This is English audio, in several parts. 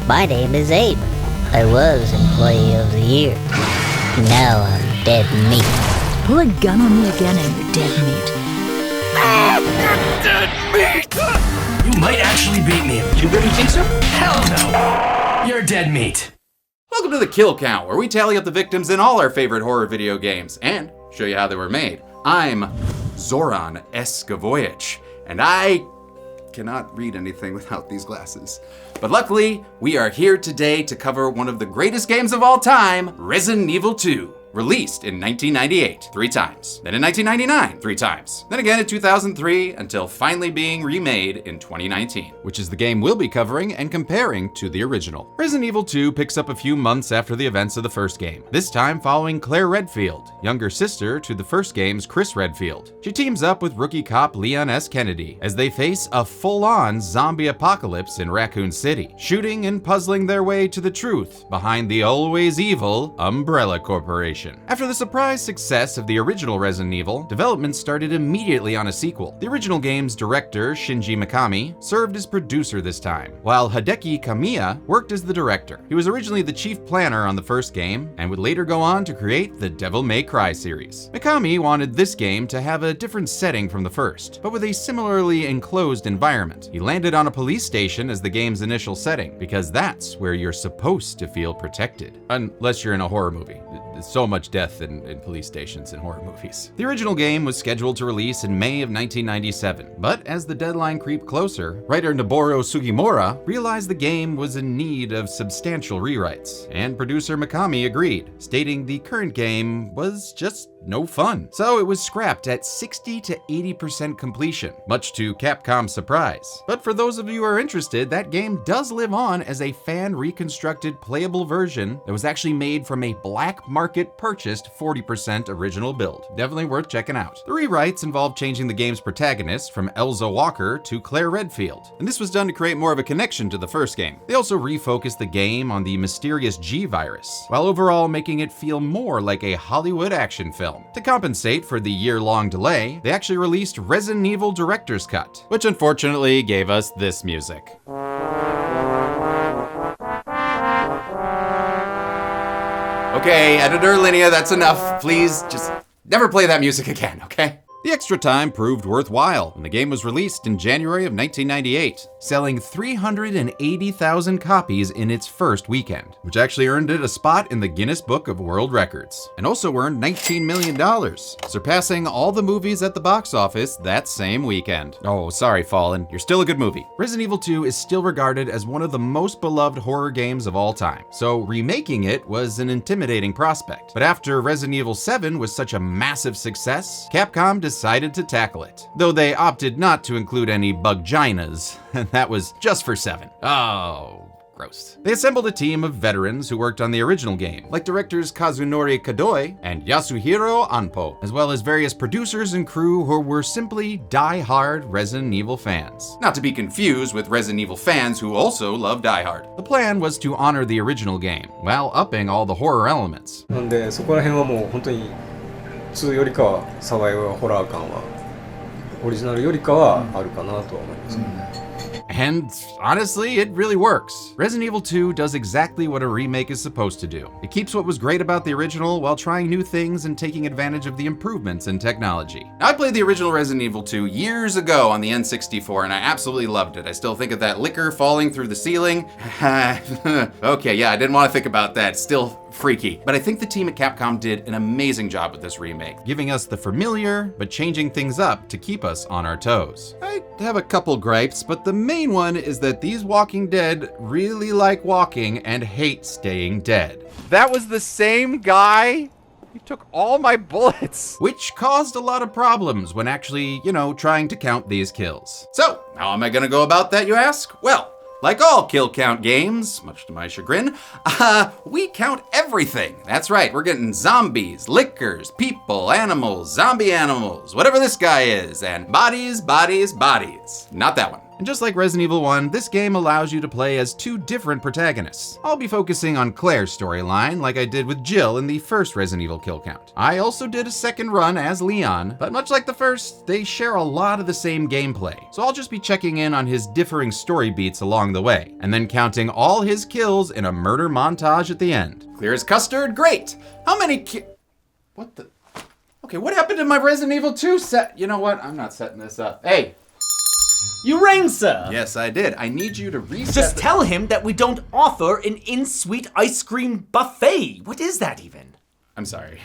My name is Abe. I was Employee of the Year. Now I'm dead meat. Pull a gun on me again and you're dead meat. Dead meat! You might actually beat me. You really think so? Hell no! You're dead meat. Welcome to the Kill Count, where we tally up the victims in all our favorite horror video games and show you how they were made. I'm Zoran Escavoyich, and I cannot read anything without these glasses. But luckily, we are here today to cover one of the greatest games of all time, Resident Evil 2. Released in 1998, 3 times. Then in 1999, 3 times. Then again in 2003, until finally being remade in 2019. Which is the game we'll be covering and comparing to the original. Resident Evil 2 picks up a few months after the events of the first game. This time following Claire Redfield, younger sister to the first game's Chris Redfield. She teams up with rookie cop Leon S. Kennedy as they face a full-on zombie apocalypse in Raccoon City, shooting and puzzling their way to the truth behind the always evil Umbrella Corporation. After the surprise success of the original Resident Evil, development started immediately on a sequel. The original game's director, Shinji Mikami, served as producer this time, while Hideki Kamiya worked as the director. He was originally the chief planner on the first game, and would later go on to create the Devil May Cry series. Mikami wanted this game to have a different setting from the first, but with a similarly enclosed environment. He landed on a police station as the game's initial setting, because that's where you're supposed to feel protected. Unless you're in a horror movie. There's so much death in police stations in horror movies. The original game was scheduled to release in May of 1997, but as the deadline creeped closer, writer Noboru Sugimura realized the game was in need of substantial rewrites, and producer Mikami agreed, stating the current game was just no fun. So it was scrapped at 60 to 80% completion, much to Capcom's surprise. But for those of you who are interested, that game does live on as a fan-reconstructed playable version that was actually made from a black market purchased 40% original build. Definitely worth checking out. The rewrites involved changing the game's protagonist from Elza Walker to Claire Redfield, and this was done to create more of a connection to the first game. They also refocused the game on the mysterious G virus, while overall making it feel more like a Hollywood action film. To compensate for the year-long delay, they actually released Resident Evil Director's Cut, which unfortunately gave us this music. Okay, editor Linnea, that's enough. Please, just never play that music again, okay? The extra time proved worthwhile when the game was released in January of 1998, selling 380,000 copies in its first weekend, which actually earned it a spot in the Guinness Book of World Records, and also earned $19 million, surpassing all the movies at the box office that same weekend. Oh, sorry, Fallen, you're still a good movie. Resident Evil 2 is still regarded as one of the most beloved horror games of all time, so remaking it was an intimidating prospect. But after Resident Evil 7 was such a massive success, Capcom decided to tackle it, though they opted not to include any bugginas, and that was just for 7. Oh, gross. They assembled a team of veterans who worked on the original game, like directors Kazunori Kadoi and Yasuhiro Anpo, as well as various producers and crew who were simply die-hard Resident Evil fans. Not to be confused with Resident Evil fans who also love Die Hard. The plan was to honor the original game, while upping all the horror elements. なんでそこら辺はもう本当に2よりかはサバイバルホラー感はオリジナルよりかはあるかなとは思いますね。 And honestly, it really works. Resident Evil 2 does exactly what a remake is supposed to do. It keeps what was great about the original while trying new things and taking advantage of the improvements in technology. Now, I played the original Resident Evil 2 years ago on the N64 and I absolutely loved it. I still think of that liquor falling through the ceiling. Okay, yeah, I didn't want to think about that. Still freaky. But I think the team at Capcom did an amazing job with this remake, giving us the familiar, but changing things up to keep us on our toes. I have a couple gripes, but the main one is that these Walking Dead really like walking and hate staying dead. That was the same guy? He took all my bullets. Which caused a lot of problems when actually, trying to count these kills. So, how am I gonna go about that, you ask? Well, like all kill count games, much to my chagrin, we count everything. That's right, we're getting zombies, lickers, people, animals, zombie animals, whatever this guy is, and bodies, bodies, bodies. Not that one. And just like Resident Evil 1, this game allows you to play as 2 different protagonists. I'll be focusing on Claire's storyline like I did with Jill in the first Resident Evil kill count. I also did a second run as Leon, but much like the first, they share a lot of the same gameplay. So I'll just be checking in on his differing story beats along the way, and then counting all his kills in a murder montage at the end. Clear as custard? Great! How many what the? Okay, what happened to my Resident Evil 2 set? You know what? I'm not setting this up. Hey! You rang, sir. Yes, I did. I need you to reset. Just tell him that we don't offer an in-suite ice cream buffet. What is that even? I'm sorry.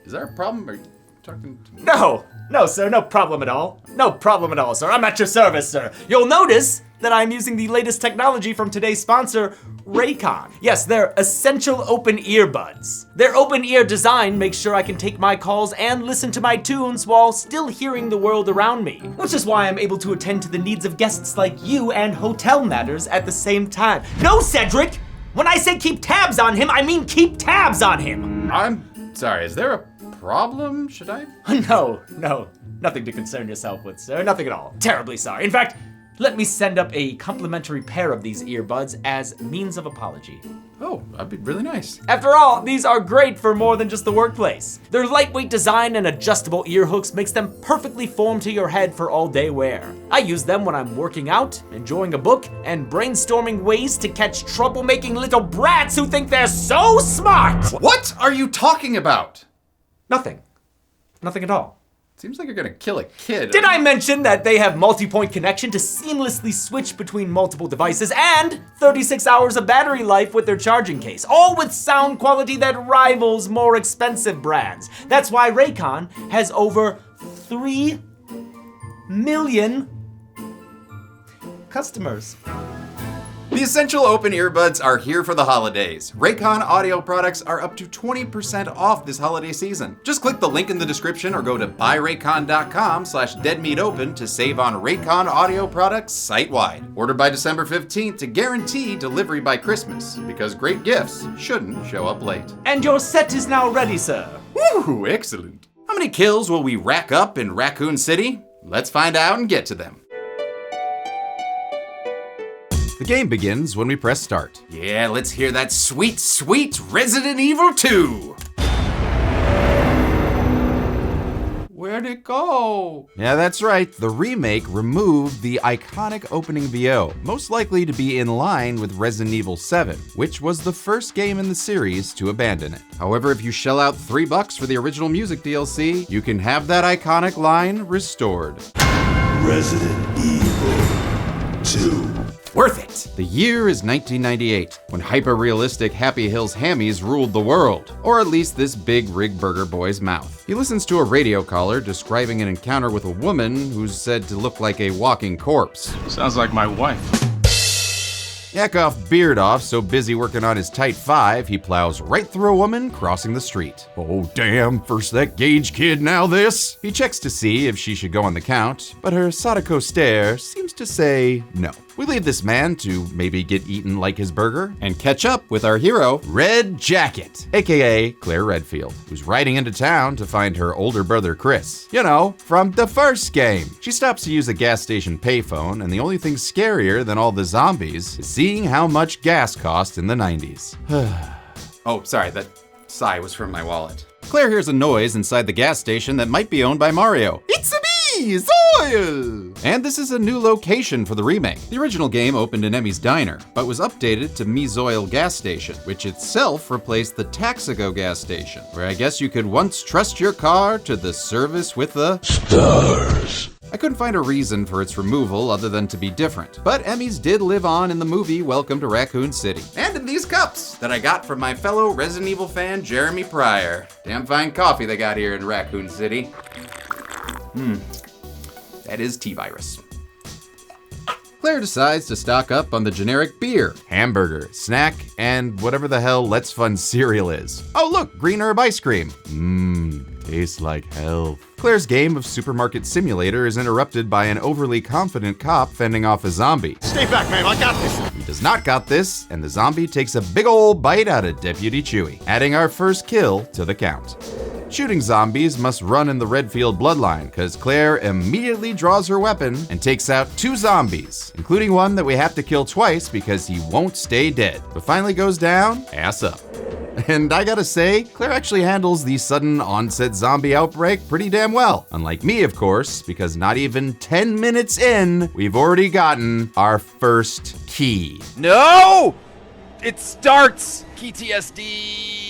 Is there a problem? Are you talking to me? No, sir, no problem at all. No problem at all, sir. I'm at your service, sir. You'll notice that I'm using the latest technology from today's sponsor, Raccoon. Yes, they're essential open earbuds. Their open ear design makes sure I can take my calls and listen to my tunes while still hearing the world around me, which is why I'm able to attend to the needs of guests like you and hotel matters at the same time. No, Cedric! When I say keep tabs on him, I mean keep tabs on him! I'm sorry, is there a problem? Should I? No, nothing to concern yourself with, sir. Nothing at all. Terribly sorry. In fact, let me send up a complimentary pair of these earbuds as means of apology. Oh, that'd be really nice. After all, these are great for more than just the workplace. Their lightweight design and adjustable ear hooks makes them perfectly formed to your head for all day wear. I use them when I'm working out, enjoying a book, and brainstorming ways to catch troublemaking little brats who think they're so smart! What are you talking about? Nothing. Nothing at all. Seems like you're gonna kill a kid. Did I mention that they have multi-point connection to seamlessly switch between multiple devices and 36 hours of battery life with their charging case, all with sound quality that rivals more expensive brands. That's why Raycon has over 3 million customers. The essential open earbuds are here for the holidays. Raycon audio products are up to 20% off this holiday season. Just click the link in the description or go to buyraycon.com/deadmeatopen to save on Raycon audio products site-wide. Order by December 15th to guarantee delivery by Christmas, because great gifts shouldn't show up late. And your set is now ready, sir. Woo, excellent. How many kills will we rack up in Raccoon City? Let's find out and get to them. The game begins when we press start. Yeah, let's hear that sweet, sweet Resident Evil 2. Where'd it go? Yeah, that's right. The remake removed the iconic opening VO, most likely to be in line with Resident Evil 7, which was the first game in the series to abandon it. However, if you shell out $3 for the original music DLC, you can have that iconic line restored. Resident Evil 2. Worth it! The year is 1998, when hyper-realistic Happy Hills hammies ruled the world, or at least this big rig burger boy's mouth. He listens to a radio caller describing an encounter with a woman who's said to look like a walking corpse. Sounds like my wife. Yakov Beardoff, so busy working on his tight 5, he plows right through a woman crossing the street. Oh damn, first that Gage kid, now this? He checks to see if she should go on the count, but her Sadako stare seems to say no. We leave this man to maybe get eaten like his burger and catch up with our hero, Red Jacket, aka Claire Redfield, who's riding into town to find her older brother Chris. You know, from the first game. She stops to use a gas station payphone, and the only thing scarier than all the zombies is seeing how much gas cost in the 90s. Oh, sorry, that sigh was from my wallet. Claire hears a noise inside the gas station that might be owned by Mario. It's me, Zoil! And this is a new location for the remake. The original game opened in Emmy's Diner, but was updated to Mizoil Gas Station, which itself replaced the Taxigo gas station, where I guess you could once trust your car to the service with the stars. I couldn't find a reason for its removal other than to be different, but Emmys did live on in the movie Welcome to Raccoon City. And in these cups that I got from my fellow Resident Evil fan Jeremy Pryor. Damn fine coffee they got here in Raccoon City. That is T-Virus. Claire decides to stock up on the generic beer, hamburger, snack, and whatever the hell Let's Fun cereal is. Oh look, green herb ice cream. Tastes like health. Claire's game of Supermarket Simulator is interrupted by an overly confident cop fending off a zombie. Stay back, man, I got this. He does not got this, and the zombie takes a big ol' bite out of Deputy Chewie, adding our first kill to the count. Shooting zombies must run in the Redfield bloodline, because Claire immediately draws her weapon and takes out 2 zombies, including one that we have to kill twice because he won't stay dead, but finally goes down, ass up. And I gotta say, Claire actually handles the sudden onset zombie outbreak pretty damn well. Unlike me, of course, because not even 10 minutes in, we've already gotten our first key. No! It starts PTSD.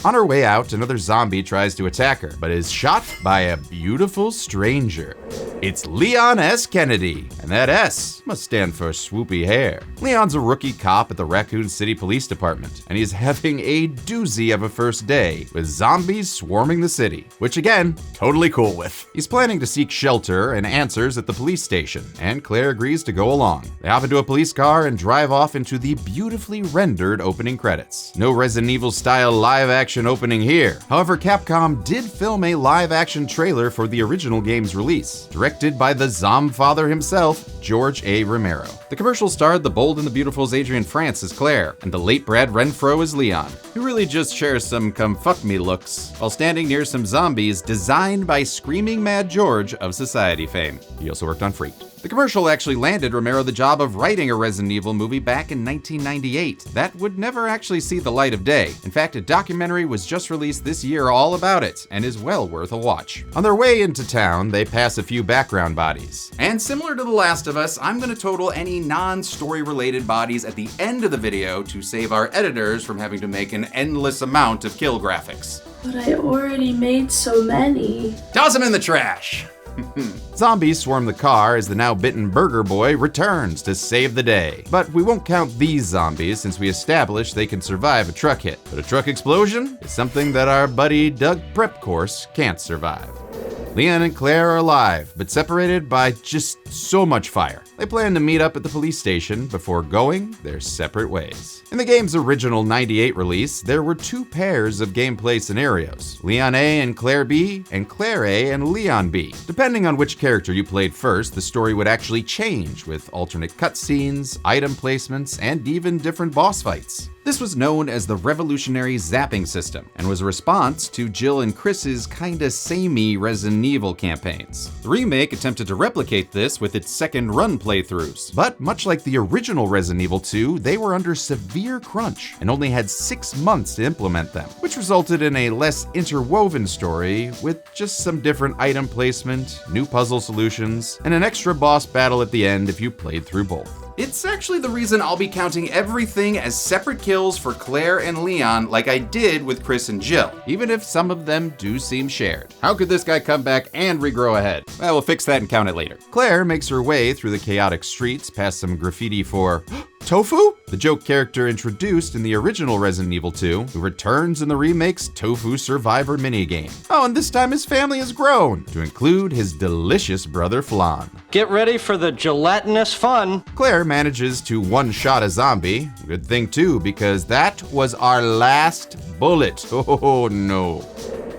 On her way out, another zombie tries to attack her, but is shot by a beautiful stranger. It's Leon S. Kennedy, and that S must stand for swoopy hair. Leon's a rookie cop at the Raccoon City Police Department, and he's having a doozy of a first day with zombies swarming the city, which again, totally cool with. He's planning to seek shelter and answers at the police station, and Claire agrees to go along. They hop into a police car and drive off into the beautifully rendered opening credits. No Resident Evil style live action opening here. However, Capcom did film a live action trailer for the original game's release, directed by the Zomfather himself, George A. Romero. The commercial starred the bold and the beautiful's Adrienne France as Claire, and the late Brad Renfro as Leon, who really just shares some come fuck me looks while standing near some zombies designed by Screaming Mad George of Society fame. He also worked on Freaked. The commercial actually landed Romero the job of writing a Resident Evil movie back in 1998. That would never actually see the light of day. In fact, a documentary was just released this year all about it, and is well worth a watch. On their way into town, they pass a few background bodies. And similar to The Last of Us, I'm gonna total any non-story related bodies at the end of the video to save our editors from having to make an endless amount of kill graphics. But I already made so many. Toss them in the trash! Zombies swarm the car as the now bitten Burger Boy returns to save the day. But we won't count these zombies since we established they can survive a truck hit. But a truck explosion is something that our buddy Doug Prep Course can't survive. Leon and Claire are alive, but separated by just so much fire. They plan to meet up at the police station before going their separate ways. In the game's original '98 release, there were 2 pairs of gameplay scenarios, Leon A and Claire B, and Claire A and Leon B. Depending on which character you played first, the story would actually change with alternate cutscenes, item placements, and even different boss fights. This was known as the Revolutionary Zapping System, and was a response to Jill and Chris's kinda samey Resident Evil campaigns. The remake attempted to replicate this with its second run playthroughs, but much like the original Resident Evil 2, they were under severe crunch, and only had 6 months to implement them, which resulted in a less interwoven story with just some different item placement, new puzzle solutions, and an extra boss battle at the end if you played through both. It's actually the reason I'll be counting everything as separate kills for Claire and Leon like I did with Chris and Jill, even if some of them do seem shared. How could this guy come back and regrow a head? Well, we'll fix that and count it later. Claire makes her way through the chaotic streets past some graffiti for Tofu? The joke character introduced in the original Resident Evil 2, who returns in the remake's Tofu Survivor minigame. Oh, and this time his family has grown, to include his delicious brother Flan. Get ready for the gelatinous fun. Claire manages to one-shot a zombie. Good thing too, because that was our last bullet. Oh no.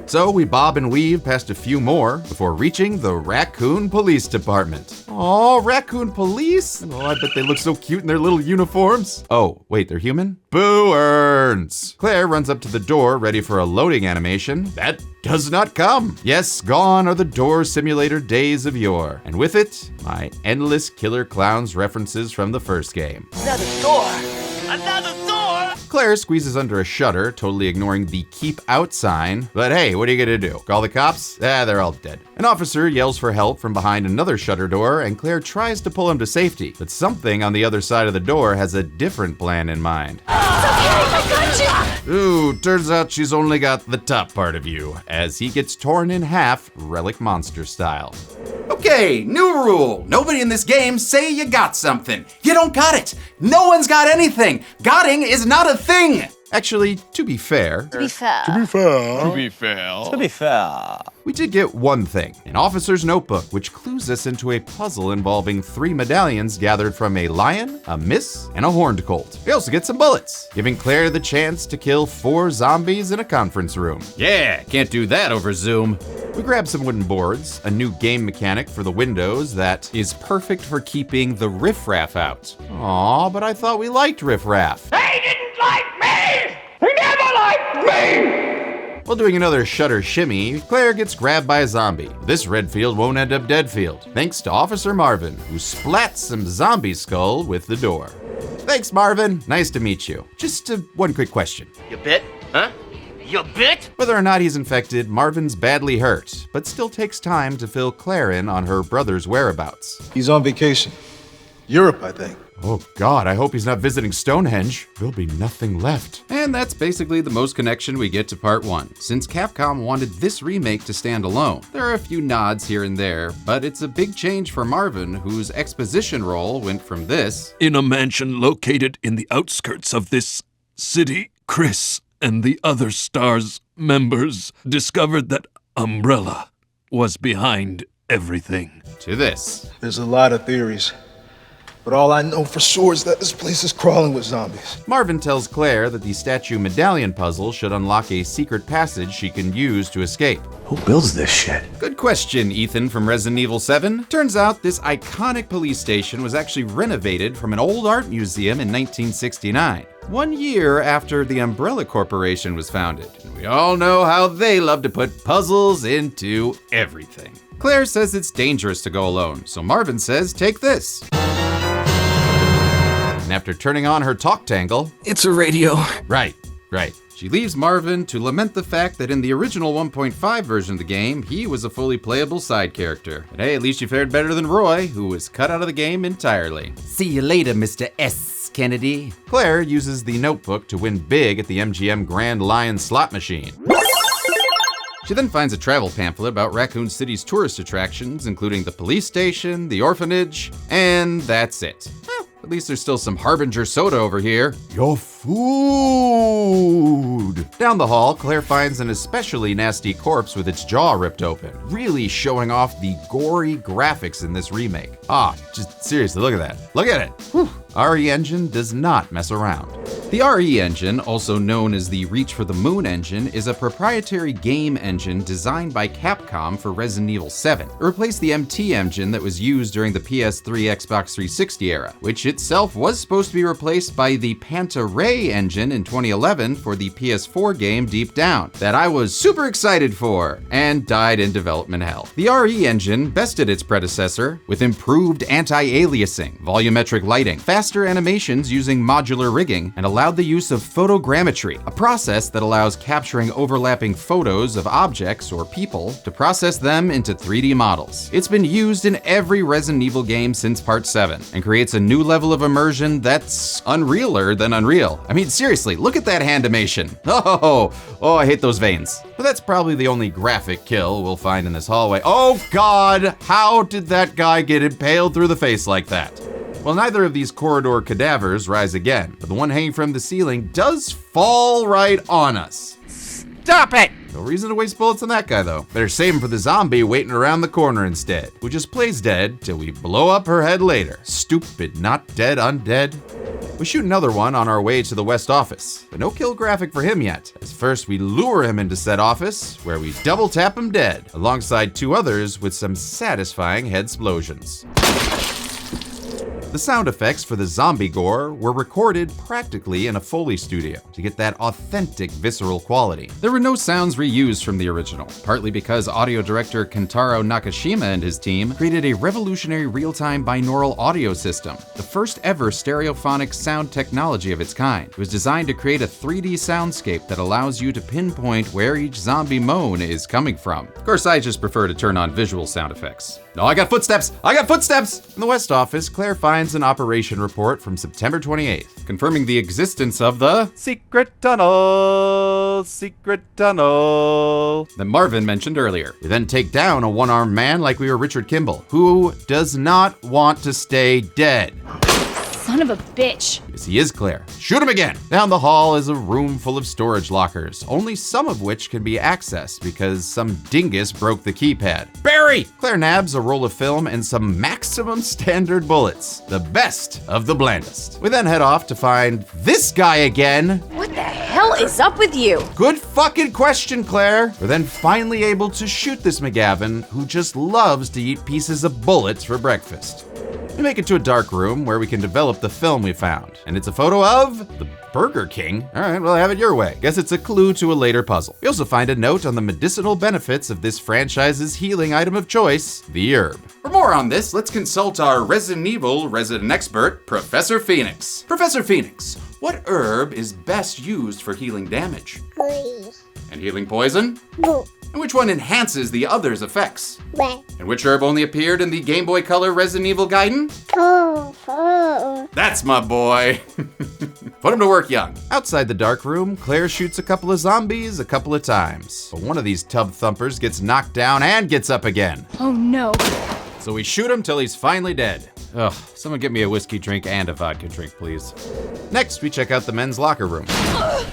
So we bob and weave past a few more before reaching the Raccoon Police Department. Oh, Raccoon Police? Oh, I bet they look so cute in their little uniforms. Oh, wait, they're human? Boo earns. Claire runs up to the door ready for a loading animation. That does not come. Yes, gone are the door simulator days of yore. And with it, my endless Killer Clowns references from the first game. Another door! Another door! Claire squeezes under a shutter, totally ignoring the keep out sign. But hey, what are you gonna do? Call the cops? They're all dead. An officer yells for help from behind another shutter door, and Claire tries to pull him to safety. But something on the other side of the door has a different plan in mind. Ooh, turns out she's only got the top part of you, as he gets torn in half, Relic Monster style. Okay, new rule. Nobody in this game say you got something. You don't got it. No one's got anything. Gotting is not a thing. Actually, to be fair, we did get one thing, an officer's notebook, which clues us into a puzzle involving 3 medallions gathered from a lion, a miss, and a horned colt. We also get some bullets, giving Claire the chance to kill 4 zombies in a conference room. Yeah, can't do that over Zoom. We grab some wooden boards, a new game mechanic for the windows that is perfect for keeping the riffraff out. Aw, but I thought we liked riffraff. They didn't like me! They never liked me! While doing another shutter shimmy, Claire gets grabbed by a zombie. This Redfield won't end up Deadfield, thanks to Officer Marvin, who splats some zombie skull with the door. Thanks, Marvin. Nice to meet you. Just one quick question. You bit? Huh? You bit? Whether or not he's infected, Marvin's badly hurt, but still takes time to fill Claire in on her brother's whereabouts. He's on vacation. Europe, I think. Oh God, I hope he's not visiting Stonehenge. There'll be nothing left. And that's basically the most connection we get to part 1, since Capcom wanted this remake to stand alone. There are a few nods here and there, but it's a big change for Marvin, whose exposition role went from this: in a mansion located in the outskirts of this city, Chris and the other STARS members discovered that Umbrella was behind everything. To this: there's a lot of theories, but all I know for sure is that this place is crawling with zombies. Marvin tells Claire that the statue medallion puzzle should unlock a secret passage she can use to escape. Who builds this shit? Good question, Ethan from Resident Evil 7. Turns out this iconic police station was actually renovated from an old art museum in 1969. 1 year after the Umbrella Corporation was founded. And we all know how they love to put puzzles into everything. Claire says it's dangerous to go alone, so Marvin says, take this. And after turning on her talk tangle, it's a radio. Right. She leaves Marvin to lament the fact that in the original 1.5 version of the game, he was a fully playable side character. But hey, at least you fared better than Roy, who was cut out of the game entirely. See you later, Mr. S. Kennedy. Claire uses the notebook to win big at the MGM Grand Lion slot machine. She then finds a travel pamphlet about Raccoon City's tourist attractions, including the police station, the orphanage, and that's it. At least there's still some Harbinger soda over here. Your food! Down the hall, Claire finds an especially nasty corpse with its jaw ripped open, really showing off the gory graphics in this remake. Just seriously, look at that. Look at it! Whew. RE Engine does not mess around. The RE Engine, also known as the Reach for the Moon engine, is a proprietary game engine designed by Capcom for Resident Evil 7. It replaced the MT engine that was used during the PS3 Xbox 360 era, which itself was supposed to be replaced by the Panta Ray engine in 2011 for the PS4 game Deep Down, that I was super excited for, and died in development hell. The RE Engine bested its predecessor with improved anti-aliasing, volumetric lighting, faster animations using modular rigging, and allowed the use of photogrammetry, a process that allows capturing overlapping photos of objects or people to process them into 3D models. It's been used in every Resident Evil game since Part 7, and creates a new level of immersion that's unrealer than unreal. I mean, seriously, look at that hand animation. Oh, I hate those veins. But that's probably the only graphic kill we'll find in this hallway. Oh God, how did that guy get impaled through the face like that? Well, neither of these corridor cadavers rise again, but the one hanging from the ceiling does fall right on us. Stop it! No reason to waste bullets on that guy, though. Better save him for the zombie waiting around the corner instead, who just plays dead till we blow up her head later. Stupid, not dead, undead. We shoot another one on our way to the West office, but no kill graphic for him yet, as first we lure him into said office, where we double tap him dead, alongside 2 others with some satisfying head explosions. The sound effects for the zombie gore were recorded practically in a Foley studio to get that authentic, visceral quality. There were no sounds reused from the original, partly because audio director Kentaro Nakashima and his team created a revolutionary real-time binaural audio system, the first ever stereophonic sound technology of its kind. It was designed to create a 3D soundscape that allows you to pinpoint where each zombie moan is coming from. Of course, I just prefer to turn on visual sound effects. No, I got footsteps! I got footsteps! In the West office, Claire finds an operation report from September 28th, confirming the existence of the secret tunnel that Marvin mentioned earlier. We then take down a one-armed man like we were Richard Kimball, who does not want to stay dead. Son of a bitch. Yes, he is, Claire. Shoot him again! Down the hall is a room full of storage lockers, only some of which can be accessed because some dingus broke the keypad. Barry! Claire nabs a roll of film and some maximum standard bullets, the best of the blandest. We then head off to find this guy again. What the hell is up with you? Good fucking question, Claire. We're then finally able to shoot this McGavin, who just loves to eat pieces of bullets for breakfast. We make it to a dark room where we can develop the film we found. And it's a photo of the Burger King. All right, well, have it your way. Guess it's a clue to a later puzzle. We also find a note on the medicinal benefits of this franchise's healing item of choice, the herb. For more on this, let's consult our Resident Evil resident expert, Professor Phoenix. Professor Phoenix, what herb is best used for healing damage? And healing poison? And which one enhances the other's effects? And which herb only appeared in the Game Boy Color Resident Evil Gaiden? That's my boy. Put him to work young. Outside the dark room, Claire shoots a couple of zombies a couple of times. But one of these tub thumpers gets knocked down and gets up again. Oh no. So we shoot him till he's finally dead. Ugh, someone get me a whiskey drink and a vodka drink, please. Next, we check out the men's locker room.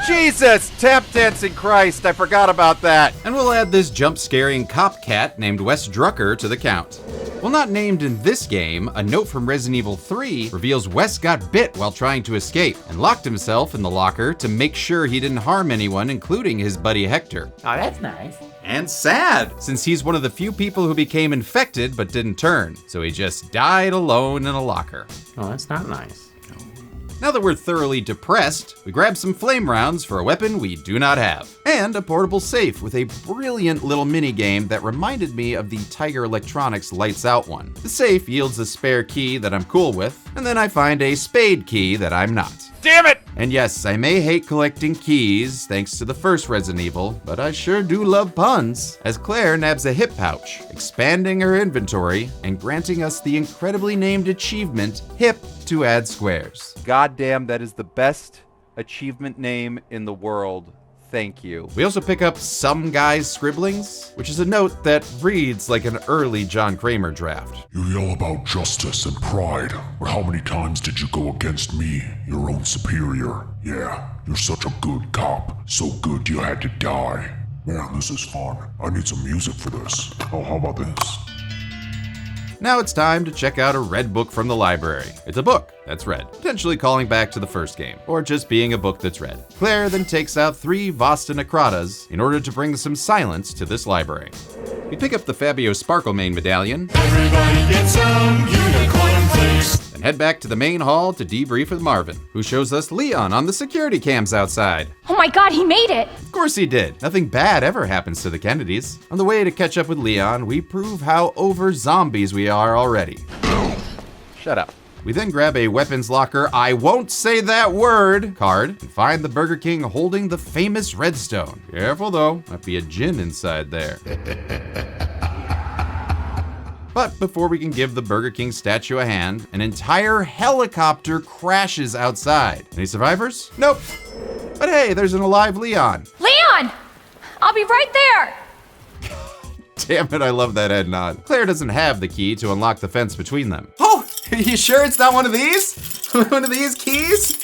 Jesus, tap dancing Christ, I forgot about that. And we'll add this jump-scaring cop cat named Wes Drucker to the count. While not named in this game, a note from Resident Evil 3 reveals Wes got bit while trying to escape and locked himself in the locker to make sure he didn't harm anyone, including his buddy Hector. Oh, that's nice. And sad, since he's one of the few people who became infected but didn't turn, so he just died alone in a locker. Oh, that's not nice. Now that we're thoroughly depressed, we grab some flame rounds for a weapon we do not have, and a portable safe with a brilliant little mini game that reminded me of the Tiger Electronics Lights Out one. The safe yields a spare key that I'm cool with, and then I find a spade key that I'm not. Damn it! And yes, I may hate collecting keys thanks to the first Resident Evil, but I sure do love puns, as Claire nabs a hip pouch, expanding her inventory and granting us the incredibly named achievement, Hip to Add Squares. Goddamn, that is the best achievement name in the world. Thank you. We also pick up Some Guy's Scribblings, which is a note that reads like an early John Kramer draft. You yell about justice and pride, but how many times did you go against me, your own superior? Yeah, you're such a good cop. So good you had to die. Man, this is fun. I need some music for this. Oh, how about this? Now it's time to check out a red book from the library. It's a book that's red, potentially calling back to the first game, or just being a book that's red. Claire then takes out 3 Vasta Necratas in order to bring some silence to this library. We pick up the Fabio Sparklemane medallion, Everybody get some unicorn flakes. and head back to the main hall to debrief with Marvin, who shows us Leon on the security cams outside. Oh my god, he made it! Of course he did. Nothing bad ever happens to the Kennedys. On the way to catch up with Leon, we prove how over zombies we are already. Shut up. We then grab a weapons locker, I won't say that word, card, and find the Burger King holding the famous redstone. Careful though, might be a djinn inside there. But before we can give the Burger King statue a hand, an entire helicopter crashes outside. Any survivors? Nope. But hey, there's an alive Leon. Leon! I'll be right there! Damn it, I love that head nod. Claire doesn't have the key to unlock the fence between them. Oh, are you sure it's not one of these? One of these keys?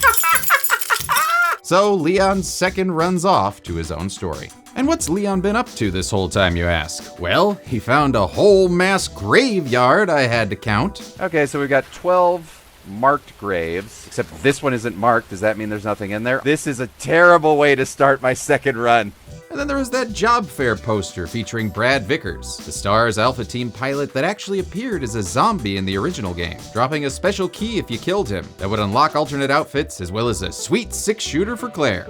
So Leon's second runs off to his own story. And what's Leon been up to this whole time, you ask? Well, he found a whole mass graveyard I had to count. Okay, so we've got 12 marked graves, except this one isn't marked. Does that mean there's nothing in there? This is a terrible way to start my second run. And then there was that job fair poster featuring Brad Vickers, the STARS Alpha Team pilot that actually appeared as a zombie in the original game, dropping a special key if you killed him that would unlock alternate outfits as well as a sweet 6-shooter for Claire.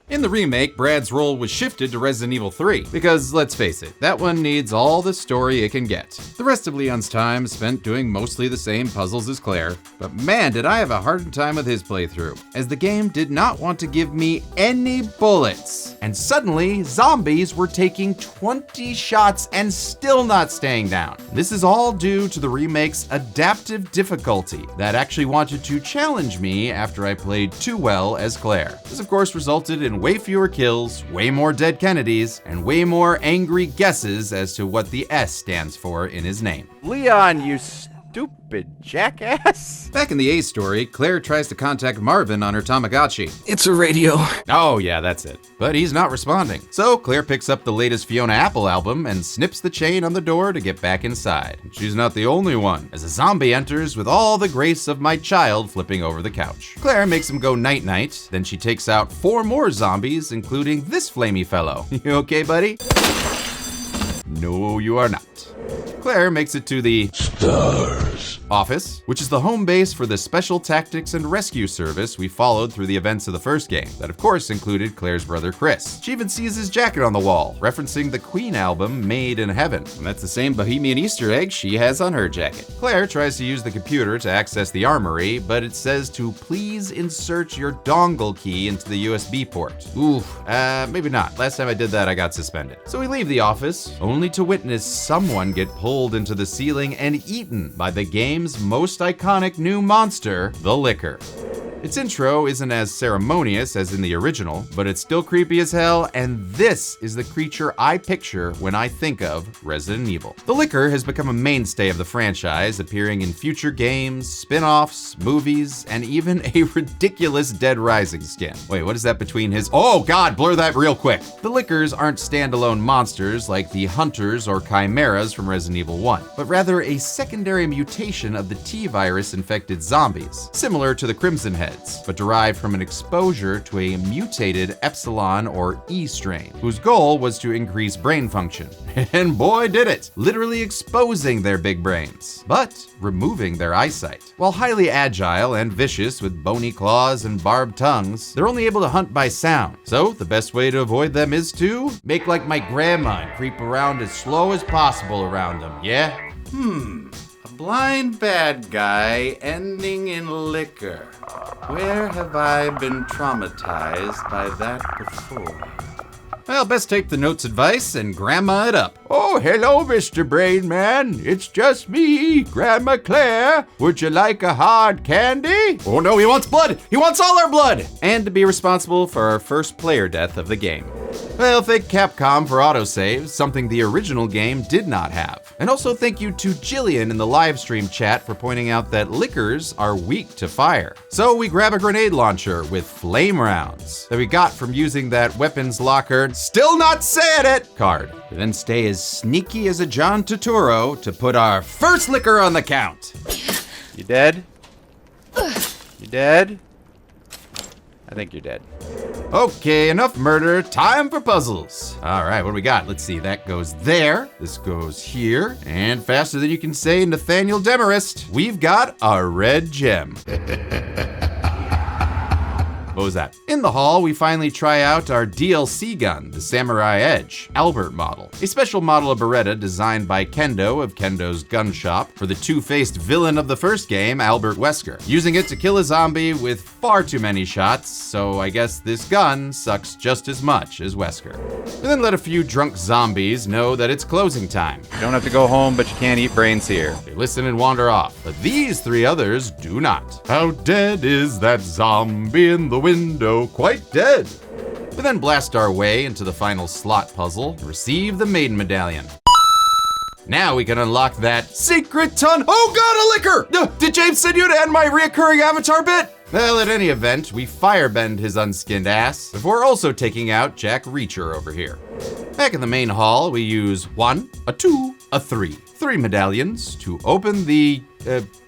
In the remake, Brad's role was shifted to Resident Evil 3, because let's face it, that one needs all the story it can get. The rest of Leon's time spent doing mostly the same puzzles as Claire, but man did I have a hard time with his playthrough, as the game did not want to give me any bullets. And suddenly, zombies were taking 20 shots and still not staying down. This is all due to the remake's adaptive difficulty that actually wanted to challenge me after I played too well as Claire. This of course resulted in way fewer kills, way more dead Kennedys, and way more angry guesses as to what the S stands for in his name. Leon, you stupid jackass. Back in the A story, Claire tries to contact Marvin on her Tamagotchi. It's a radio. Oh yeah, that's it. But he's not responding. So Claire picks up the latest Fiona Apple album and snips the chain on the door to get back inside. She's not the only one, as a zombie enters with all the grace of my child flipping over the couch. Claire makes him go night-night, then she takes out 4 more zombies, including this flamey fellow. You okay, buddy? No, you are not. Claire makes it to the Stars. Office, which is the home base for the Special Tactics and Rescue Service we followed through the events of the first game, that of course included Claire's brother Chris. She even sees his jacket on the wall, referencing the Queen album Made in Heaven, and that's the same Bohemian Easter egg she has on her jacket. Claire tries to use the computer to access the armory, but it says to please insert your dongle key into the USB port. Oof, maybe not. Last time I did that, I got suspended. So we leave the office, only to witness someone get pulled into the ceiling and eaten by the game's most iconic new monster, the Licker. Its intro isn't as ceremonious as in the original, but it's still creepy as hell, and this is the creature I picture when I think of Resident Evil. The Licker has become a mainstay of the franchise, appearing in future games, spin-offs, movies, and even a ridiculous Dead Rising skin. Wait, what is that between his— oh god, blur that real quick. The Lickers aren't standalone monsters like the Hunters or Chimeras from Resident Evil 1, but rather a secondary mutation of the T-virus infected zombies, similar to the Crimson Head, but derived from an exposure to a mutated Epsilon or E strain, whose goal was to increase brain function. And boy did it, literally exposing their big brains, but removing their eyesight. While highly agile and vicious with bony claws and barbed tongues, they're only able to hunt by sound. So the best way to avoid them is to make like my grandma and creep around as slow as possible around them, yeah? Blind bad guy ending in liquor. Where have I been traumatized by that before? Well, best take the notes advice and grandma it up. Oh, hello, Mr. Brain Man. It's just me, Grandma Claire. Would you like a hard candy? Oh no, he wants blood. He wants all our blood. And to be responsible for our first player death of the game. Well, thank Capcom for autosaves, something the original game did not have. And also thank you to Jillian in the live stream chat for pointing out that Lickers are weak to fire. So we grab a grenade launcher with flame rounds that we got from using that weapons locker, still not saying it, card. We then stay as sneaky as a John Turturro to put our first Licker on the count. You dead? You dead? I think you're dead. Okay, enough murder, time for puzzles. All right, what do we got? Let's see, that goes there, this goes here, and faster than you can say Nathaniel Demarest, we've got a red gem. What was that? In the hall, we finally try out our DLC gun, the Samurai Edge, Albert model. A special model of Beretta designed by Kendo of Kendo's Gun Shop for the two-faced villain of the first game, Albert Wesker. Using it to kill a zombie with far too many shots, so I guess this gun sucks just as much as Wesker. We then let a few drunk zombies know that it's closing time. You don't have to go home, but you can't eat brains here. They listen and wander off, but these three others do not. How dead is that zombie in the window? Quite dead. We then blast our way into the final slot puzzle and receive the maiden medallion. Now we can unlock that secret ton— oh god, a Licker! Did James send you to end my reoccurring avatar bit? Well, at any event, we firebend his unskinned ass before also taking out Jack Reacher over here. Back in the main hall, we use 1, a 2, a 3. 3 medallions to open the,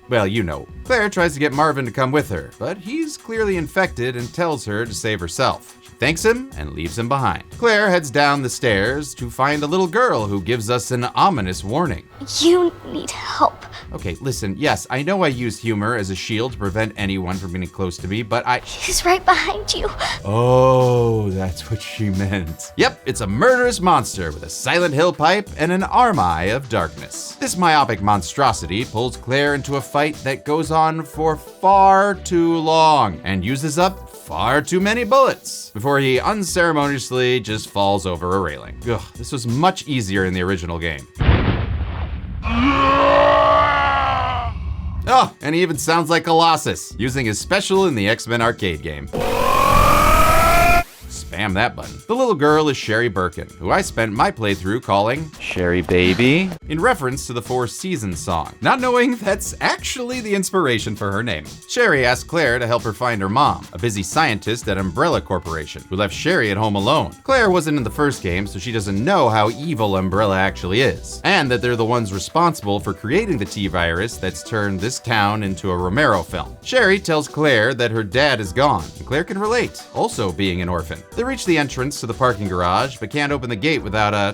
well, you know. Claire tries to get Marvin to come with her, but he's clearly infected and tells her to save herself. She thanks him and leaves him behind. Claire heads down the stairs to find a little girl who gives us an ominous warning. You need help. Okay, listen, yes, I know I use humor as a shield to prevent anyone from getting close to me, but He's right behind you. Oh, that's what she meant. Yep, it's a murderous monster with a Silent Hill pipe and an arm eye of darkness. This myopic monstrosity pulls Claire into a fight that goes on for far too long and uses up far too many bullets before he unceremoniously just falls over a railing. Ugh, this was much easier in the original game. Oh, and he even sounds like Colossus, using his special in the X-Men arcade game. Spam that button. The little girl is Sherry Birkin, who I spent my playthrough calling Sherry Baby, in reference to the Four Seasons song, not knowing that's actually the inspiration for her name. Sherry asked Claire to help her find her mom, a busy scientist at Umbrella Corporation, who left Sherry at home alone. Claire wasn't in the first game, so she doesn't know how evil Umbrella actually is, and that they're the ones responsible for creating the T-virus that's turned this town into a Romero film. Sherry tells Claire that her dad is gone, and Claire can relate, also being an orphan. They reach the entrance to the parking garage, but can't open the gate without a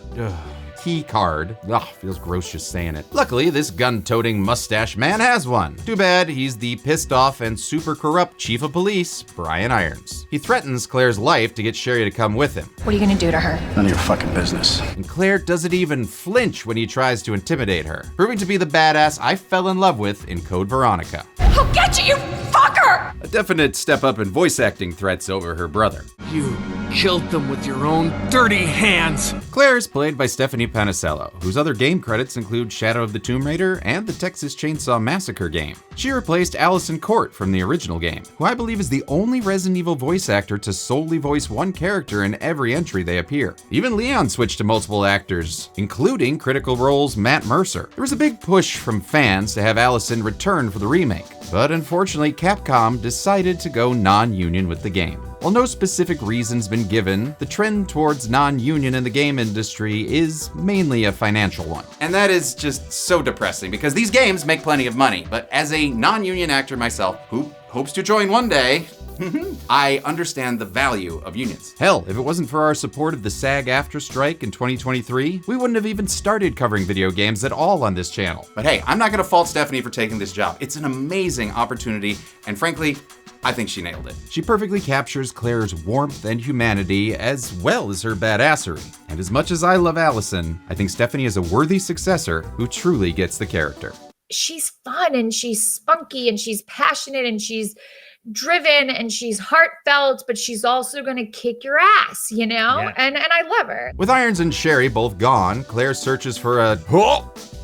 key card. Ugh, feels gross just saying it. Luckily, this gun-toting mustache man has one. Too bad he's the pissed off and super corrupt chief of police, Brian Irons. He threatens Claire's life to get Sherry to come with him. What are you gonna do to her? None of your fucking business. And Claire doesn't even flinch when he tries to intimidate her, proving to be the badass I fell in love with in Code Veronica. I'll get you, you fucker! A definite step up in voice acting threats over her brother. You killed them with your own dirty hands. Claire is played by Stephanie Panisello, whose other game credits include Shadow of the Tomb Raider and the Texas Chainsaw Massacre game. She replaced Allison Court from the original game, who I believe is the only Resident Evil voice actor to solely voice one character in every entry they appear. Even Leon switched to multiple actors, including Critical Role's Matt Mercer. There was a big push from fans to have Allison return for the remake, but unfortunately Capcom decided to go non-union with the game. While no specific reason's been given, the trend towards non-union in the game industry is mainly a financial one. And that is just so depressing because these games make plenty of money, but as a non-union actor myself, who hopes to join one day, I understand the value of unions. Hell, if it wasn't for our support of the SAG-AFTRA strike in 2023, we wouldn't have even started covering video games at all on this channel. But hey, I'm not gonna fault Stephanie for taking this job. It's an amazing opportunity, and frankly, I think she nailed it. She perfectly captures Claire's warmth and humanity as well as her badassery. And as much as I love Allison, I think Stephanie is a worthy successor who truly gets the character. She's fun and she's spunky and she's passionate and she's driven and she's heartfelt, but she's also gonna kick your ass, you know? Yeah. And I love her. With Irons and Sherry both gone, Claire searches for a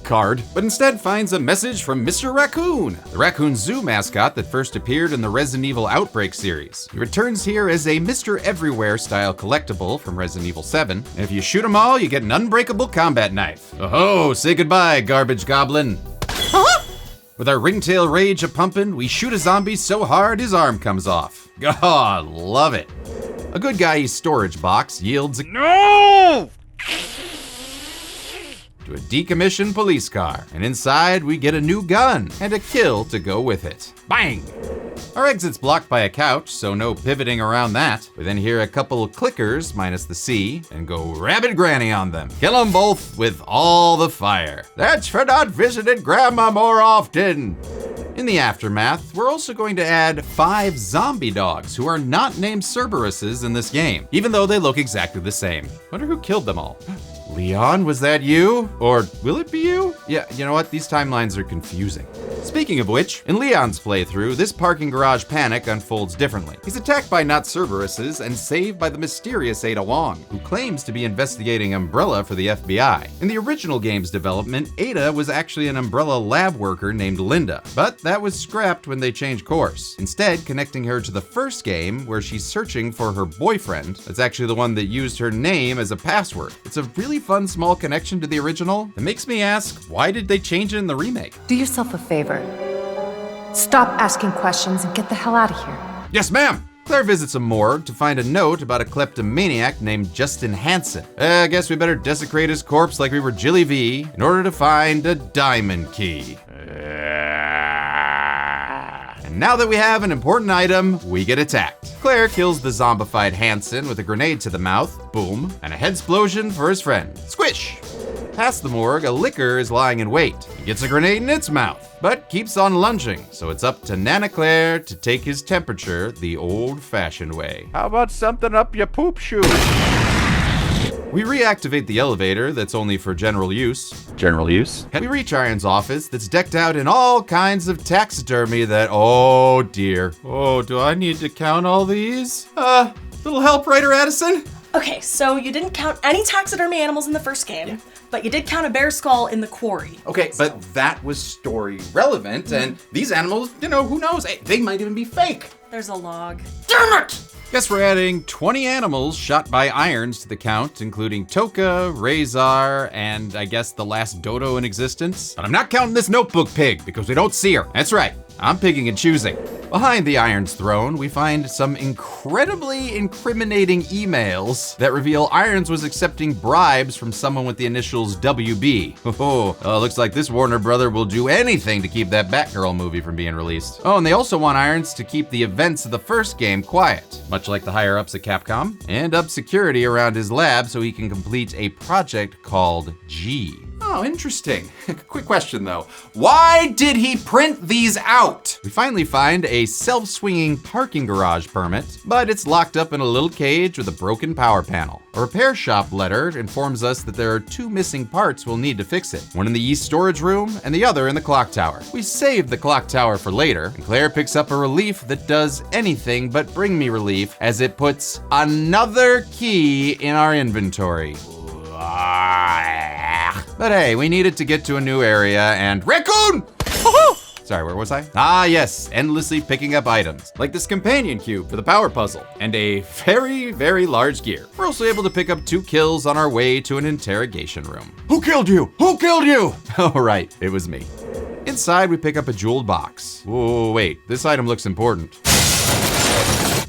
card, but instead finds a message from Mr. Raccoon, the Raccoon Zoo mascot that first appeared in the Resident Evil Outbreak series. He returns here as a Mr. Everywhere style collectible from Resident Evil 7, and if you shoot them all, you get an unbreakable combat knife. Oh, say goodbye, garbage goblin. With our ringtail rage a-pumpin', we shoot a zombie so hard his arm comes off. God, love it. A good guy storage box yields a to a decommissioned police car, and inside we get a new gun and a kill to go with it. Bang! Our exit's blocked by a couch, so no pivoting around that. We then hear a couple of clickers, minus the C, and go rabid granny on them. Kill them both with all the fire. That's for not visiting Grandma more often. In the aftermath, we're also going to add 5 zombie dogs who are not named Cerberuses in this game, even though they look exactly the same. Wonder who killed them all. Leon, was that you? Or will it be you? Yeah, you know what? These timelines are confusing. Speaking of which, in Leon's playthrough, this parking garage panic unfolds differently. He's attacked by not Cerberuses and saved by the mysterious Ada Wong, who claims to be investigating Umbrella for the FBI. In the original game's development, Ada was actually an Umbrella lab worker named Linda, but that was scrapped when they changed course, instead connecting her to the first game where she's searching for her boyfriend. That's actually the one that used her name as a password. It's a really fun small connection to the original. It makes me ask, why did they change it in the remake? Do yourself a favor. Stop asking questions and get the hell out of here. Yes, ma'am! Claire visits a morgue to find a note about a kleptomaniac named Justin Hansen. I guess we better desecrate his corpse like we were Jilly V in order to find a diamond key. And now that we have an important item, we get attacked. Claire kills the zombified Hansen with a grenade to the mouth, boom, and a headsplosion for his friend. Squish! Past the morgue, a licker is lying in wait. He gets a grenade in its mouth, but keeps on lunging, so it's up to Nana Claire to take his temperature the old-fashioned way. How about something up your poop chute? We reactivate the elevator that's only for general use. General use? And we reach Iron's office that's decked out in all kinds of taxidermy that, oh dear. Oh, do I need to count all these? Little help, Writer Addison? Okay, so you didn't count any taxidermy animals in the first game, but you did count a bear skull in the quarry. Okay, but that was story relevant, and these animals, you know, who knows? They might even be fake. There's a log. Damn it! Guess we're adding 20 animals shot by Irons to the count, including Toka, Razor, and I guess the last dodo in existence. But I'm not counting this notebook pig because we don't see her. That's right. I'm picking and choosing. Behind the Iron's throne, we find some incredibly incriminating emails that reveal Irons was accepting bribes from someone with the initials WB. Looks like this Warner brother will do anything to keep that Batgirl movie from being released. Oh, and they also want Irons to keep the events of the first game quiet, much like the higher-ups at Capcom, and up security around his lab so he can complete a project called G. Oh, interesting. Quick question though. Why did he print these out? We finally find a self-swinging parking garage permit, but it's locked up in a little cage with a broken power panel. A repair shop letter informs us that there are 2 missing parts we'll need to fix it. One in the east storage room and the other in the clock tower. We saved the clock tower for later, and Claire picks up a relief that does anything but bring me relief as it puts another key in our inventory. But hey, we needed to get to a new area and Raccoon! Sorry, where was I? Ah, yes, endlessly picking up items, like this companion cube for the power puzzle, and a very, very large gear. We're also able to pick up 2 kills on our way to an interrogation room. Who killed you? Who killed you? Oh, right, it was me. Inside, we pick up a jeweled box. Whoa, wait, this item looks important.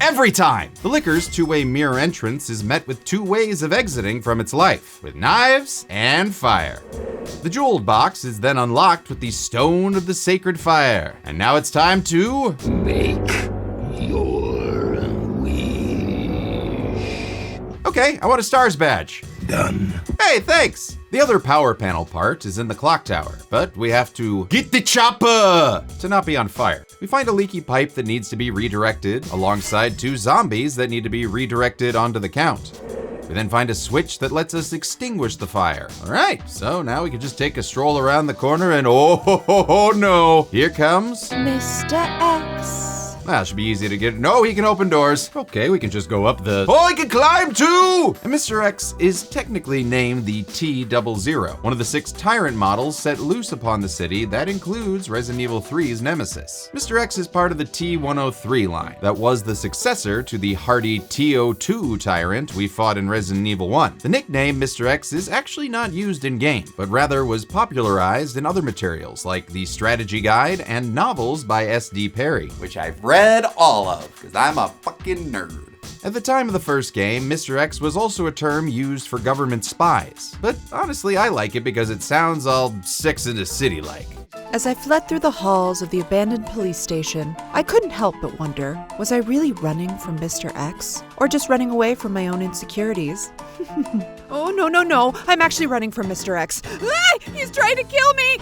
Every time! The liquor's 2-way mirror entrance is met with 2 ways of exiting from its life, with knives and fire. The jeweled box is then unlocked with the Stone of the Sacred Fire. And now it's time to make your wish. Okay, I want a STARS badge. Done. Hey, thanks! The other power panel part is in the clock tower, but we have to get the chopper to not be on fire. We find a leaky pipe that needs to be redirected alongside 2 zombies that need to be redirected onto the count. We then find a switch that lets us extinguish the fire. All right, so now we can just take a stroll around the corner and oh no, here comes Mr. X. Well, should be easy to get. No, he can open doors. Okay, we can just go up the. Oh, he can climb too! And Mr. X is technically named the T-00, one of the 6 tyrant models set loose upon the city that includes Resident Evil 3's nemesis. Mr. X is part of the T-103 line that was the successor to the hardy T-02 tyrant we fought in Resident Evil 1. The nickname Mr. X is actually not used in game, but rather was popularized in other materials like the strategy guide and novels by S.D. Perry, which I've read all of, because I'm a fucking nerd. At the time of the first game, Mr. X was also a term used for government spies. But honestly, I like it because it sounds all Sex and the City-like. As I fled through the halls of the abandoned police station, I couldn't help but wonder, was I really running from Mr. X? Or just running away from my own insecurities? Oh, no, I'm actually running from Mr. X. Ah, he's trying to kill me!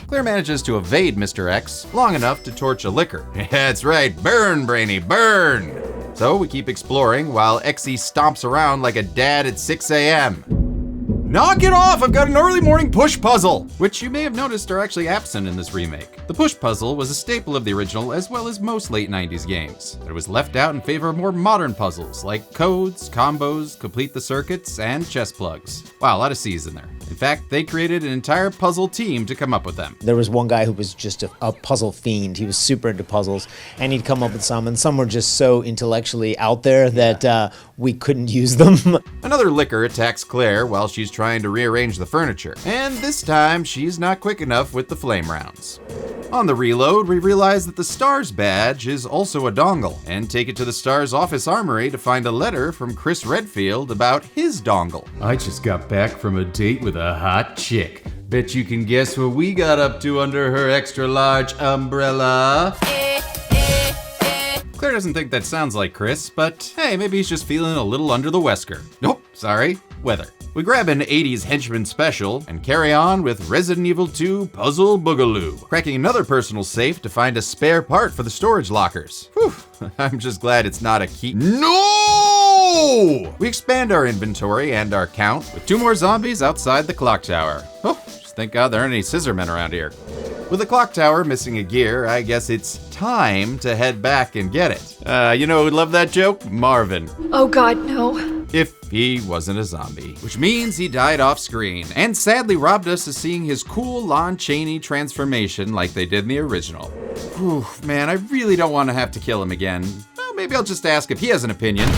Claire manages to evade Mr. X long enough to torch a liquor. That's right, burn, Brainy, burn! So we keep exploring while Xy stomps around like a dad at 6 a.m. Knock it off! I've got an early morning push puzzle! Which you may have noticed are actually absent in this remake. The push puzzle was a staple of the original as well as most late 90s games. It was left out in favor of more modern puzzles like codes, combos, complete the circuits, and chest plugs. Wow, a lot of C's in there. In fact, they created an entire puzzle team to come up with them. There was one guy who was just a puzzle fiend. He was super into puzzles, and he'd come up with some, and some were just so intellectually out there that we couldn't use them. Another liquor attacks Claire while she's trying to rearrange the furniture, and this time she's not quick enough with the flame rounds. On the reload, we realize that the STARS badge is also a dongle, and take it to the STARS office armory to find a letter from Chris Redfield about his dongle. I just got back from a date with a hot chick. Bet you can guess what we got up to under her extra large umbrella. Claire doesn't think that sounds like Chris, but hey, maybe he's just feeling a little under the Wesker. Nope, sorry, weather. We grab an 80s henchman special and carry on with Resident Evil 2 Puzzle Boogaloo, cracking another personal safe to find a spare part for the storage lockers. Whew, I'm just glad it's not a key. No! We expand our inventory and our count with 2 more zombies outside the clock tower. Oh, just thank God there aren't any scissor men around here. With the clock tower missing a gear, I guess it's time to head back and get it. You know who'd love that joke? Marvin. Oh God, no. If he wasn't a zombie. Which means he died off screen, and sadly robbed us of seeing his cool Lon Chaney transformation like they did in the original. Whew, man, I really don't want to have to kill him again. Well, maybe I'll just ask if he has an opinion.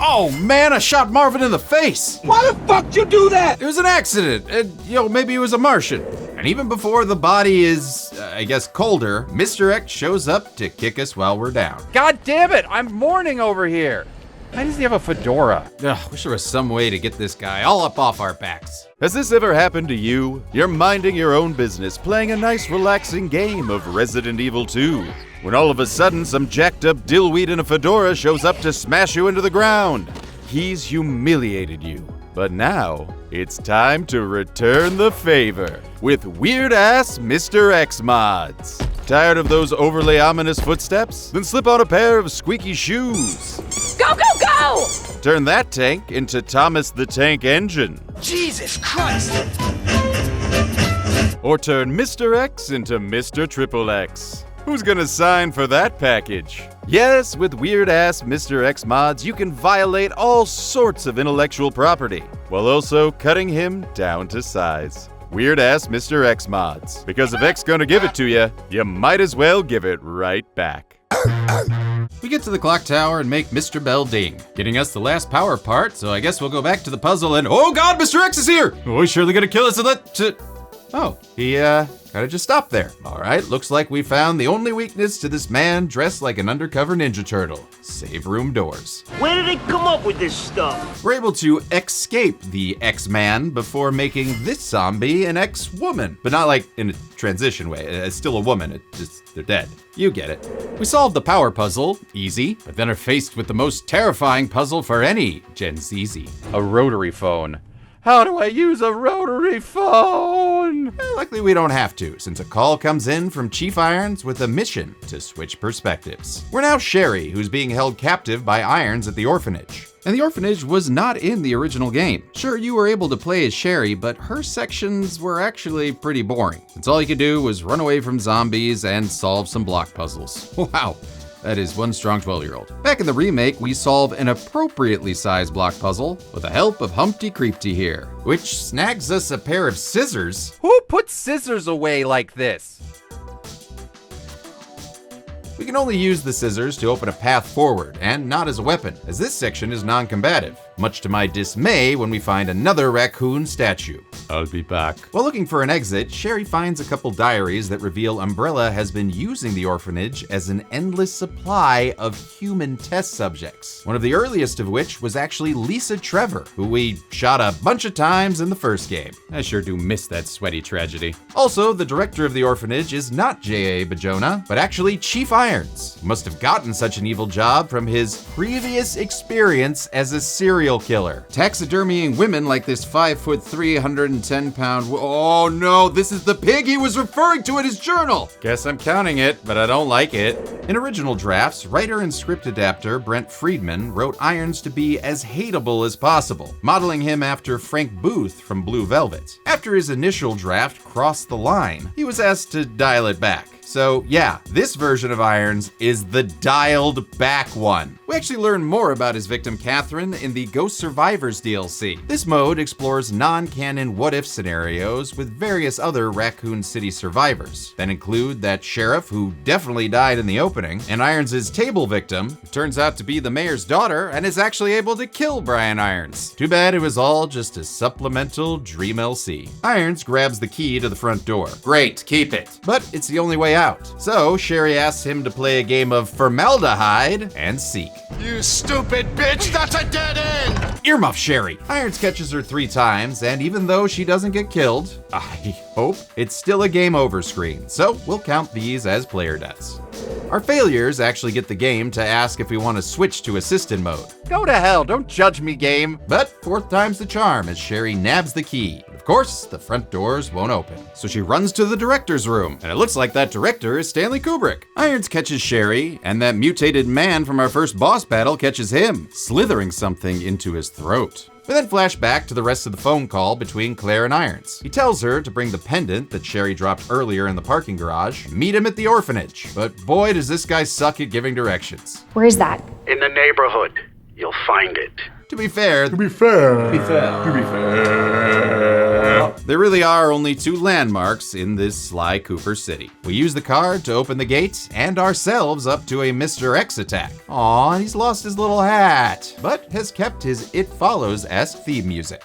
Oh man, I shot Marvin in the face! Why the fuck did you do that? It was an accident, and maybe he was a Martian. And even before the body is I guess colder, Mr. X shows up to kick us while we're down. God damn it! I'm mourning over here. Why does he have a fedora? Ugh, wish there was some way to get this guy all up off our backs. Has this ever happened to you? You're minding your own business, playing a nice relaxing game of Resident Evil 2, when all of a sudden some jacked up dillweed in a fedora shows up to smash you into the ground. He's humiliated you. But now, it's time to return the favor with weird-ass Mr. X mods. Tired of those overly ominous footsteps? Then slip on a pair of squeaky shoes. Go, go, go! Turn that tank into Thomas the Tank Engine. Jesus Christ! Or turn Mr. X into Mr. Triple X. Who's gonna sign for that package? Yes, with weird-ass Mr. X mods, you can violate all sorts of intellectual property, while also cutting him down to size. Weird-ass Mr. X mods. Because if X gonna give it to you, you might as well give it right back. We get to the clock tower and make Mr. Bell ding, getting us the last power part, so I guess we'll go back to the puzzle and— oh god, Mr. X is here! Oh, he's surely gonna kill us and oh, he kinda just stopped there. Alright, looks like we found the only weakness to this man dressed like an undercover Ninja Turtle. Save room doors. Where did they come up with this stuff? We're able to escape the X-Man before making this zombie an X-woman. But not like in a transition way, it's still a woman, they're dead. You get it. We solved the power puzzle, easy, but then are faced with the most terrifying puzzle for any Gen Z. A rotary phone. How do I use a rotary phone? Luckily we don't have to, since a call comes in from Chief Irons with a mission to switch perspectives. We're now Sherry, who's being held captive by Irons at the Orphanage. And the Orphanage was not in the original game. Sure, you were able to play as Sherry, but her sections were actually pretty boring, since all you could do was run away from zombies and solve some block puzzles. Wow. That is one strong 12-year-old. Back in the remake, we solve an appropriately sized block puzzle with the help of Humpty Creepty here, which snags us a pair of scissors. Who put scissors away like this? We can only use the scissors to open a path forward, and not as a weapon, as this section is non-combative, much to my dismay when we find another raccoon statue. I'll be back. While looking for an exit, Sherry finds a couple diaries that reveal Umbrella has been using the orphanage as an endless supply of human test subjects, one of the earliest of which was actually Lisa Trevor, who we shot a bunch of times in the first game. I sure do miss that sweaty tragedy. Also, the director of the orphanage is not J.A. Bajona, but actually Chief Irons, who must have gotten such an evil job from his previous experience as a serial killer. Taxidermying women like this 5'3", 110-pound— oh no, this is the pig he was referring to in his journal! Guess I'm counting it, but I don't like it. In original drafts, writer and script adapter Brent Friedman wrote Irons to be as hateable as possible, modeling him after Frank Booth from Blue Velvet. After his initial draft crossed the line, he was asked to dial it back. So yeah, this version of Irons is the dialed back one. We actually learn more about his victim Catherine in the Ghost Survivors DLC. This mode explores non-canon what-if scenarios with various other Raccoon City survivors that include that sheriff who definitely died in the opening, and Irons' table victim, who turns out to be the mayor's daughter and is actually able to kill Brian Irons. Too bad it was all just a supplemental Dream LC. Irons grabs the key to the front door. Great, keep it. But it's the only way out. So Sherry asks him to play a game of formaldehyde and seek. You stupid bitch, that's a dead end! Earmuff Sherry! Irons catches her 3 times, and even though she doesn't get killed, I hope, it's still a game over screen, so we'll count these as player deaths. Our failures actually get the game to ask if we want to switch to assistant mode. Go to hell, don't judge me, game. But 4th time's the charm as Sherry nabs the key. Of course, the front doors won't open. So she runs to the director's room, and it looks like that director is Stanley Kubrick. Irons catches Sherry, and that mutated man from our first boss battle catches him, slithering something into his throat. We then flash back to the rest of the phone call between Claire and Irons. He tells her to bring the pendant that Sherry dropped earlier in the parking garage and meet him at the orphanage. But boy, does this guy suck at giving directions. Where is that? In the neighborhood. You'll find it. To be fair, To be fair. there really are only 2 landmarks in this Sly Cooper city. We use the card to open the gate and ourselves up to a Mr. X attack. Aw, he's lost his little hat, but has kept his It Follows-esque theme music.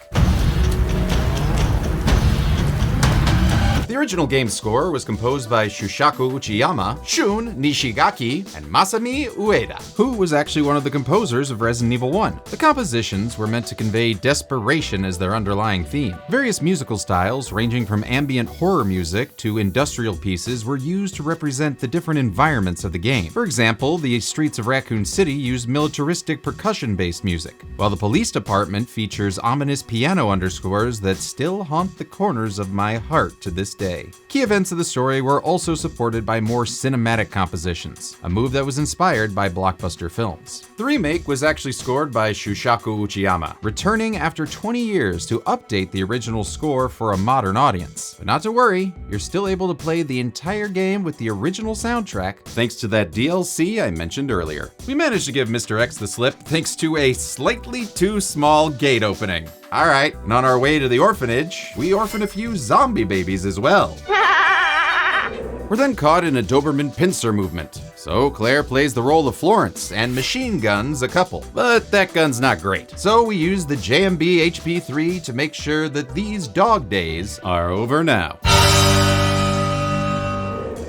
The The original game's score was composed by Shushaku Uchiyama, Shun Nishigaki, and Masami Ueda, who was actually one of the composers of Resident Evil 1. The compositions were meant to convey desperation as their underlying theme. Various musical styles, ranging from ambient horror music to industrial pieces, were used to represent the different environments of the game. For example, the streets of Raccoon City used militaristic percussion-based music, while the police department features ominous piano underscores that still haunt the corners of my heart to this day. Key events of the story were also supported by more cinematic compositions, a move that was inspired by blockbuster films. The remake was actually scored by Shushaku Uchiyama, returning after 20 years to update the original score for a modern audience. But not to worry, you're still able to play the entire game with the original soundtrack thanks to that DLC I mentioned earlier. We managed to give Mr. X the slip thanks to a slightly too small gate opening. Alright, and on our way to the orphanage, we orphan a few zombie babies as well. We're then caught in a Doberman pincer movement, so Claire plays the role of Florence and machine guns a couple. But that gun's not great, so we use the JMB HP3 to make sure that these dog days are over now.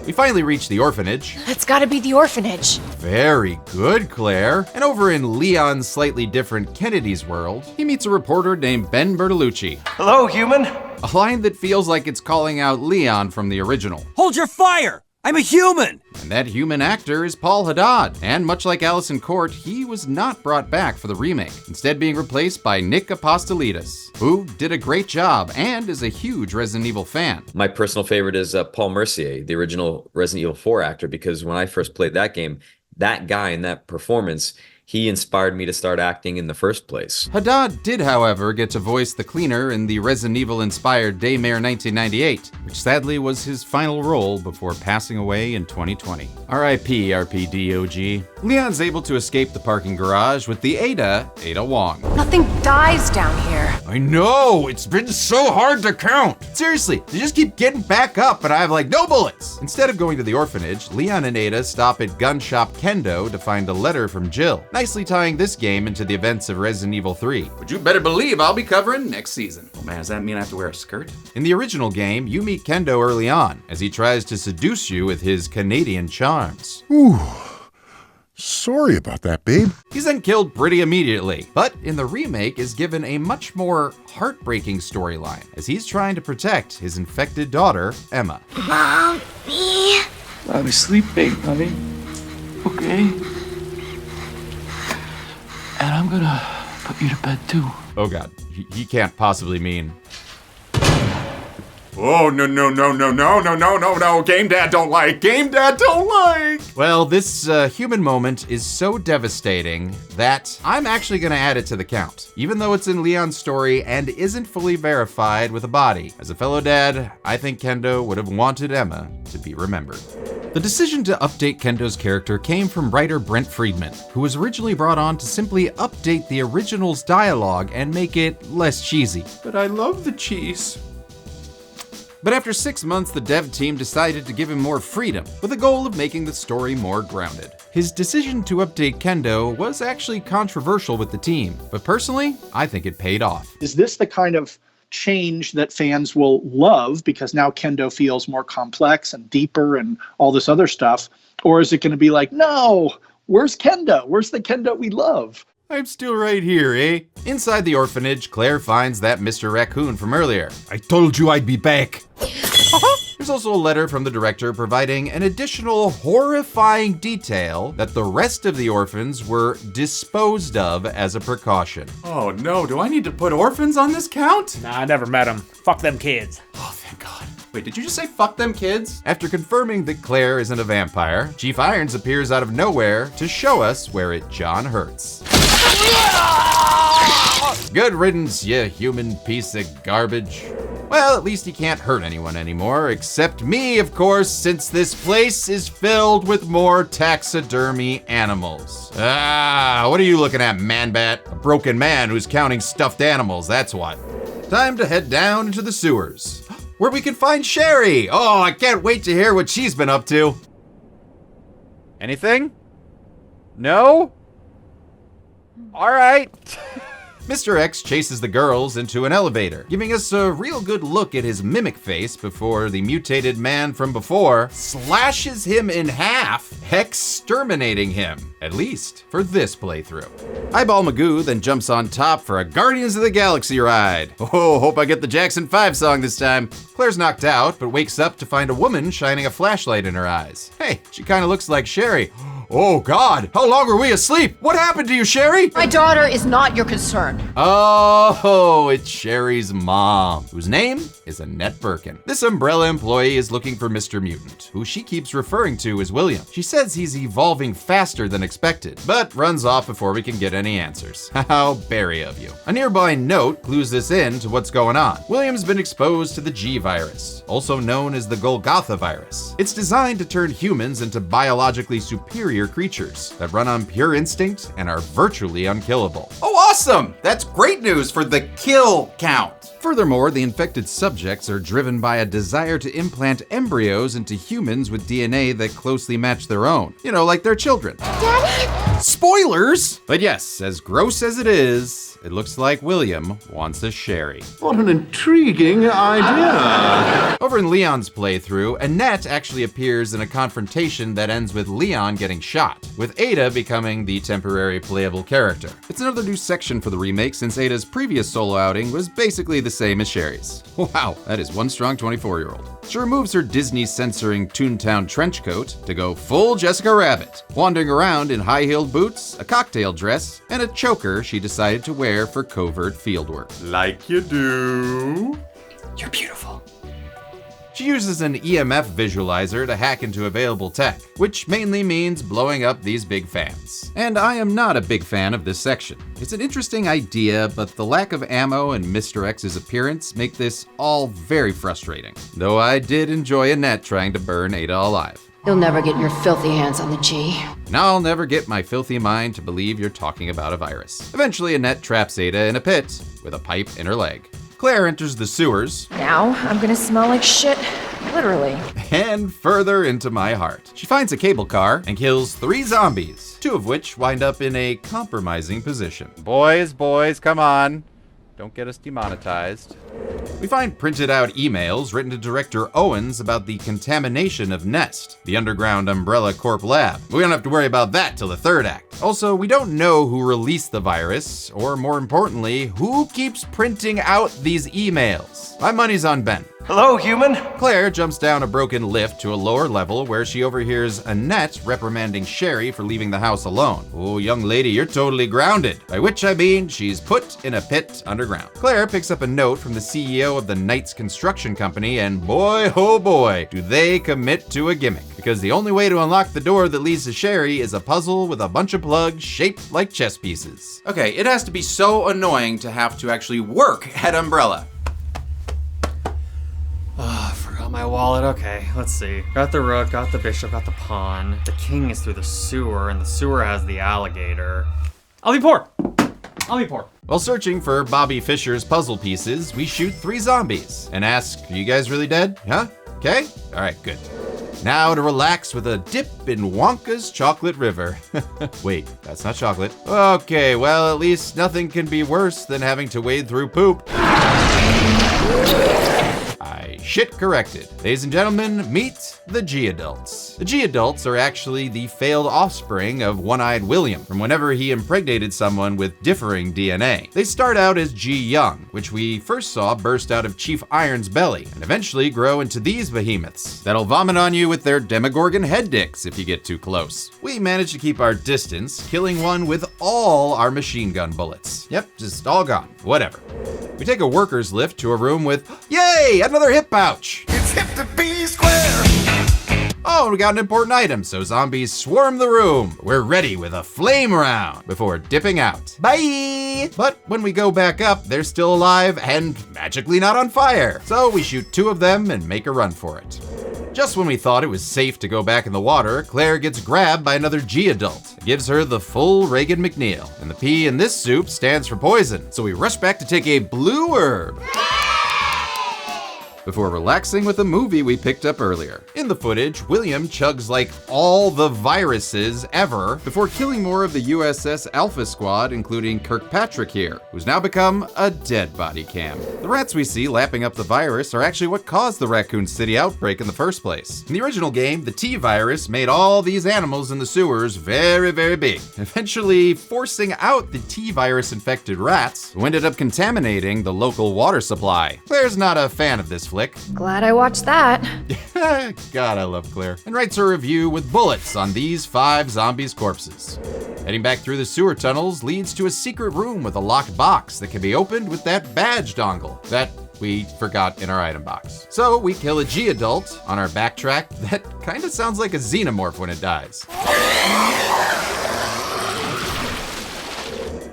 We finally reach the orphanage. That's gotta be the orphanage. Very good, Claire. And over in Leon's slightly different Kennedy's world, he meets a reporter named Ben Bertolucci. Hello, human. A line that feels like it's calling out Leon from the original. Hold your fire! I'm a human! And that human actor is Paul Haddad. And much like Allison Court, he was not brought back for the remake, instead being replaced by Nick Apostolidis, who did a great job and is a huge Resident Evil fan. My personal favorite is Paul Mercier, the original Resident Evil 4 actor, because when I first played that game, that guy in that performance, he inspired me to start acting in the first place. Haddad did, however, get to voice the cleaner in the Resident Evil-inspired Daymare 1998, which sadly was his final role before passing away in 2020. R.I.P. RPDOG. Leon's able to escape the parking garage with the Ada Wong. Nothing dies down here. I know, it's been so hard to count. Seriously, they just keep getting back up and I have like no bullets. Instead of going to the orphanage, Leon and Ada stop at Gun Shop Kendo to find a letter from Jill, nicely tying this game into the events of Resident Evil 3, which you better believe I'll be covering next season. Oh man, does that mean I have to wear a skirt? In the original game, you meet Kendo early on as he tries to seduce you with his Canadian charms. Ooh. Sorry about that, babe. He's then killed pretty immediately, but in the remake is given a much more heartbreaking storyline as he's trying to protect his infected daughter, Emma. Mommy. Let me sleep, babe, honey. Okay? And I'm gonna put you to bed too. Oh god, he can't possibly mean... Oh, no. Game Dad don't like. Game Dad don't like. Well, this human moment is so devastating that I'm actually going to add it to the count, even though it's in Leon's story and isn't fully verified with a body. As a fellow dad, I think Kendo would have wanted Emma to be remembered. The decision to update Kendo's character came from writer Brent Friedman, who was originally brought on to simply update the original's dialogue and make it less cheesy. But I love the cheese. But after 6 months, the dev team decided to give him more freedom, with the goal of making the story more grounded. His decision to update Kendo was actually controversial with the team, but personally, I think it paid off. Is this the kind of change that fans will love because now Kendo feels more complex and deeper and all this other stuff? Or is it going to be like, no, where's Kendo? Where's the Kendo we love? I'm still right here, eh? Inside the orphanage, Claire finds that Mr. Raccoon from earlier. I told you I'd be back. There's also a letter from the director providing an additional horrifying detail that the rest of the orphans were disposed of as a precaution. Oh no, do I need to put orphans on this count? Nah, I never met them. Fuck them kids. Oh, thank God. Wait, did you just say fuck them kids? After confirming that Claire isn't a vampire, Chief Irons appears out of nowhere to show us where it John hurts. Good riddance, you human piece of garbage. Well, at least he can't hurt anyone anymore, except me, of course, since this place is filled with more taxidermy animals. Ah, what are you looking at, Man-Bat? A broken man who's counting stuffed animals, that's what. Time to head down into the sewers, where we can find Sherry. Oh, I can't wait to hear what she's been up to. Anything? No? All right. Mr. X chases the girls into an elevator, giving us a real good look at his mimic face before the mutated man from before slashes him in half, exterminating him, at least for this playthrough. Eyeball Magoo then jumps on top for a Guardians of the Galaxy ride. Oh, hope I get the Jackson 5 song this time. Claire's knocked out, but wakes up to find a woman shining a flashlight in her eyes. Hey, she kind of looks like Sherry. Oh God, how long were we asleep? What happened to you, Sherry? My daughter is not your concern. Oh, it's Sherry's mom, whose name is Annette Birkin. This Umbrella employee is looking for Mr. Mutant, who she keeps referring to as William. She says he's evolving faster than expected, but runs off before we can get any answers. How berry of you. A nearby note clues us in to what's going on. William's been exposed to the G virus, also known as the Golgotha virus. It's designed to turn humans into biologically superior creatures that run on pure instinct and are virtually unkillable. Oh, awesome! That's great news for the kill count. Furthermore, the infected subjects are driven by a desire to implant embryos into humans with DNA that closely match their own. You know, like their children. Daddy? Spoilers! But yes, as gross as it is, it looks like William wants a Sherry. What an intriguing idea! Over in Leon's playthrough, Annette actually appears in a confrontation that ends with Leon getting shot, with Ada becoming the temporary playable character. It's another new section for the remake since Ada's previous solo outing was basically the same as Sherry's. Wow, that is one strong 24-year-old. She removes her Disney censoring Toontown trench coat to go full Jessica Rabbit, wandering around in high-heeled boots, a cocktail dress, and a choker she decided to wear for covert fieldwork. Like you do. You're beautiful. She uses an EMF visualizer to hack into available tech, which mainly means blowing up these big fans. And I am not a big fan of this section. It's an interesting idea, but the lack of ammo and Mr. X's appearance make this all very frustrating. Though I did enjoy Annette trying to burn Ada alive. You'll never get your filthy hands on the G. Now I'll never get my filthy mind to believe you're talking about a virus. Eventually, Annette traps Ada in a pit with a pipe in her leg. Claire enters the sewers. Now I'm gonna smell like shit, literally. And further into my heart. She finds a cable car and kills 3 zombies, 2 of which wind up in a compromising position. Boys, come on. Don't get us demonetized. We find printed out emails written to Director Owens about the contamination of Nest, the underground Umbrella Corp lab. We don't have to worry about that till the 3rd act. Also, we don't know who released the virus, or more importantly, who keeps printing out these emails. My money's on Ben. Hello, human. Claire jumps down a broken lift to a lower level where she overhears Annette reprimanding Sherry for leaving the house alone. Oh, young lady, you're totally grounded. By which I mean she's put in a pit underground. Claire picks up a note from the CEO of the Knights Construction Company, and boy, oh boy, do they commit to a gimmick. Because the only way to unlock the door that leads to Sherry is a puzzle with a bunch of plugs shaped like chess pieces. Okay, it has to be so annoying to have to actually work at Umbrella. Oh, I forgot my wallet. Okay, let's see. Got the rook, got the bishop, got the pawn. The king is through the sewer, and the sewer has the alligator. I'll be poor. While searching for Bobby Fischer's puzzle pieces, we shoot 3 zombies and ask, are you guys really dead? Huh? Okay? Alright, good. Now to relax with a dip in Wonka's chocolate river. Wait, that's not chocolate. Okay, well, at least nothing can be worse than having to wade through poop. I shit corrected. Ladies and gentlemen, meet the G-Adults. The G-Adults are actually the failed offspring of One-Eyed William from whenever he impregnated someone with differing DNA. They start out as G-Young, which we first saw burst out of Chief Iron's belly, and eventually grow into these behemoths that'll vomit on you with their Demogorgon head dicks if you get too close. We managed to keep our distance, killing one with all our machine gun bullets. Yep, just all gone. Whatever. We take a worker's lift to a room with, yay, another hip pouch. It's hip to be square. Oh, we got an important item, so zombies swarm the room. We're ready with a flame round before dipping out. Bye! But when we go back up, they're still alive and magically not on fire. So we shoot 2 of them and make a run for it. Just when we thought it was safe to go back in the water, Claire gets grabbed by another G-Adult. It gives her the full Reagan McNeil, and the P in this soup stands for poison. So we rush back to take a blue herb. before relaxing with a movie we picked up earlier. In the footage, William chugs like all the viruses ever before killing more of the USS Alpha Squad, including Kirkpatrick here, who's now become a dead body cam. The rats we see lapping up the virus are actually what caused the Raccoon City outbreak in the first place. In the original game, the T-virus made all these animals in the sewers very, very big, eventually forcing out the T-virus infected rats, who ended up contaminating the local water supply. Claire's not a fan of this flick. Glad I watched that. God, I love Claire. And writes a review with bullets on these 5 zombies' corpses. Heading back through the sewer tunnels leads to a secret room with a locked box that can be opened with that badge dongle that we forgot in our item box. So we kill a G-adult on our backtrack that kinda sounds like a xenomorph when it dies.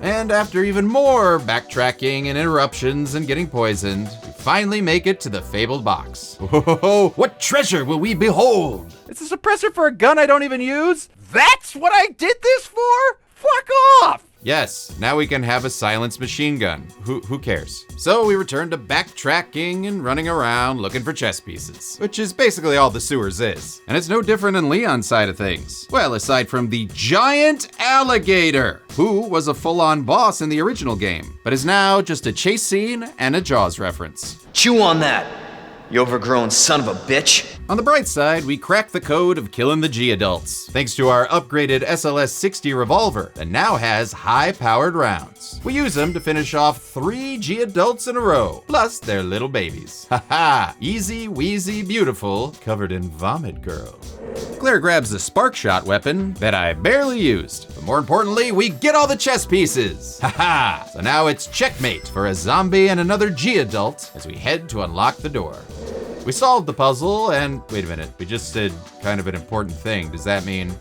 And after even more backtracking and interruptions and getting poisoned, we finally make it to the fabled box. Whoa, what treasure will we behold? It's a suppressor for a gun I don't even use? That's what I did this for? Fuck off! Yes, now we can have a silenced machine gun. Who cares? So we return to backtracking and running around looking for chess pieces, which is basically all the sewers is. And it's no different in Leon's side of things. Well, aside from the giant alligator, who was a full-on boss in the original game, but is now just a chase scene and a Jaws reference. Chew on that, you overgrown son of a bitch. On the bright side, we cracked the code of killing the G-adults, thanks to our upgraded SLS-60 revolver that now has high-powered rounds. We use them to finish off 3 G-adults in a row, plus their little babies. Haha, easy, wheezy, beautiful, covered in vomit girl. Claire grabs the spark shot weapon that I barely used, but more importantly, we get all the chess pieces. Haha, so now it's checkmate for a zombie and another G-adult as we head to unlock the door. We solved the puzzle, and wait a minute, we just did kind of an important thing. Does that mean?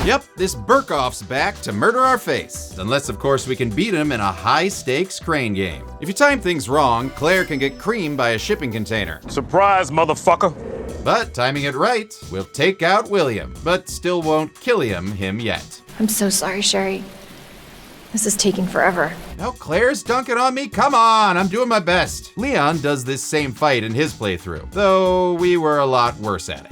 Yep, this Burkoff's back to murder our face. Unless, of course, we can beat him in a high-stakes crane game. If you time things wrong, Claire can get creamed by a shipping container. Surprise, motherfucker! But timing it right, we'll take out William, but still won't kill him yet. I'm so sorry, Sherry. This is taking forever. Now Claire's dunking on me? Come on, I'm doing my best. Leon does this same fight in his playthrough, though we were a lot worse at it.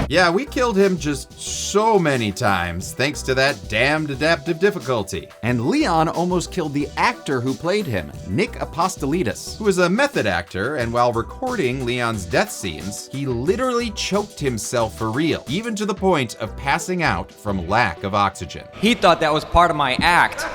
Yeah, we killed him just so many times, thanks to that damned adaptive difficulty. And Leon almost killed the actor who played him, Nick Apostolides, who is a method actor, and while recording Leon's death scenes, he literally choked himself for real, even to the point of passing out from lack of oxygen. He thought that was part of my act.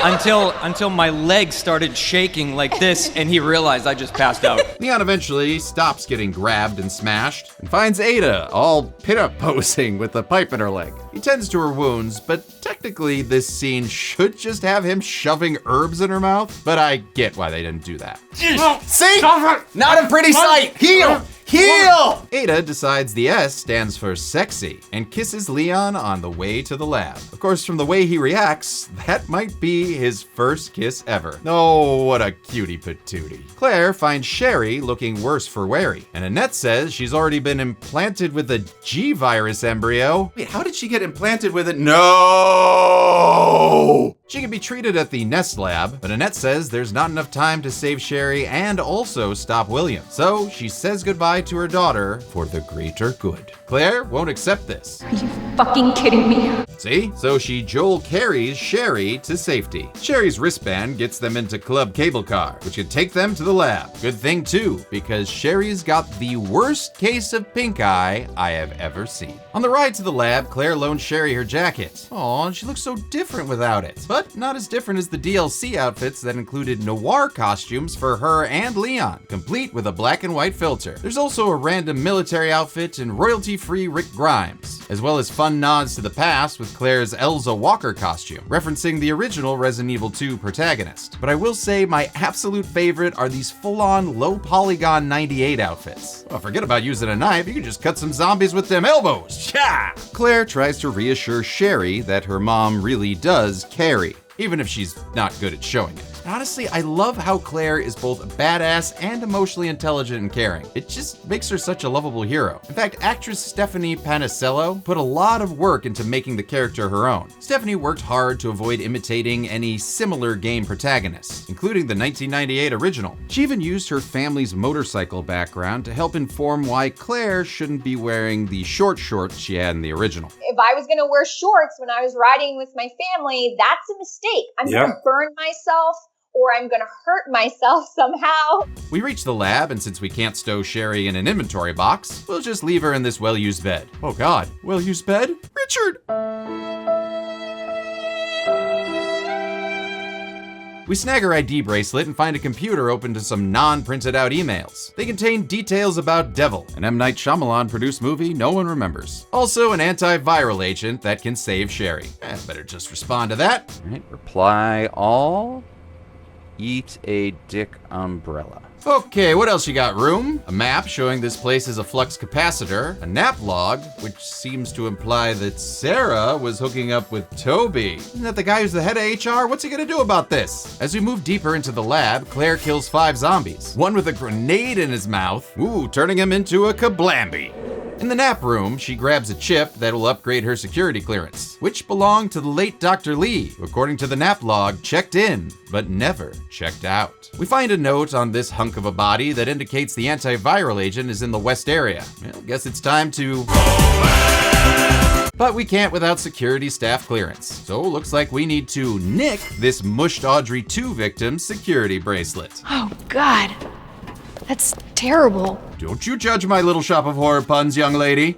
Until my legs started shaking like this and he realized I just passed out. Leon eventually stops getting grabbed and smashed and finds Ada all pin-up posing with a pipe in her leg. He tends to her wounds, but technically this scene should just have him shoving herbs in her mouth, but I get why they didn't do that. See? Not a pretty sight. Heal! Heal! Ada decides the S stands for sexy and kisses Leon on the way to the lab. Of course, from the way he reacts, that might be his first kiss ever. Oh, what a cutie patootie. Claire finds Sherry looking worse for wear, and Annette says she's already been implanted with a G-virus embryo. Wait, how did she get implanted with it? No! She can be treated at the Nest lab, but Annette says there's not enough time to save Sherry and also stop William. So she says goodbye to her daughter for the greater good. Claire won't accept this. Are you fucking kidding me? See? So she Joel carries Sherry to safety. Sherry's wristband gets them into Club Cable Car, which can take them to the lab. Good thing too, because Sherry's got the worst case of pink eye I have ever seen. On the ride to the lab, Claire loans Sherry her jacket. Aw, she looks so different without it. But not as different as the DLC outfits that included noir costumes for her and Leon, complete with a black and white filter. There's also a random military outfit and royalty-free Rick Grimes, as well as fun nods to the past with Claire's Elza Walker costume, referencing the original Resident Evil 2 protagonist. But I will say my absolute favorite are these full-on low-polygon 98 outfits. Well, forget about using a knife, you can just cut some zombies with them elbows. Yeah! Claire tries to reassure Sherry that her mom really does carry, even if she's not good at showing it. And honestly, I love how Claire is both badass and emotionally intelligent and caring. It just makes her such a lovable hero. In fact, actress Stephanie Panicello put a lot of work into making the character her own. Stephanie worked hard to avoid imitating any similar game protagonists, including the 1998 original. She even used her family's motorcycle background to help inform why Claire shouldn't be wearing the short shorts she had in the original. If I was gonna wear shorts when I was riding with my family, that's a mistake. I'm gonna burn myself, or I'm gonna hurt myself somehow. We reach the lab, and since we can't stow Sherry in an inventory box, we'll just leave her in this well-used bed. Oh God, well-used bed? Richard! We snag her ID bracelet and find a computer open to some non-printed out emails. They contain details about Devil, an M. Night Shyamalan produced movie no one remembers. Also an antiviral agent that can save Sherry. Better just respond to that. All right, reply all. Eat a dick umbrella. Okay, what else you got, Room? A map showing this place is a flux capacitor, a nap log, which seems to imply that Sarah was hooking up with Toby. Isn't that the guy who's the head of HR? What's he gonna do about this? As we move deeper into the lab, Claire kills 5 zombies. One with a grenade in his mouth, turning him into a kablamby. In the nap room, she grabs a chip that will upgrade her security clearance, which belonged to the late Dr. Lee, who, according to the nap log, checked in, but never checked out. We find a note on this hunk of a body that indicates the antiviral agent is in the west area. Well, guess it's time to... But we can't without security staff clearance. So looks like we need to nick this Mushed Audrey 2 victim's security bracelet. Oh, God. That's terrible. Don't you judge my little shop of horror puns, young lady.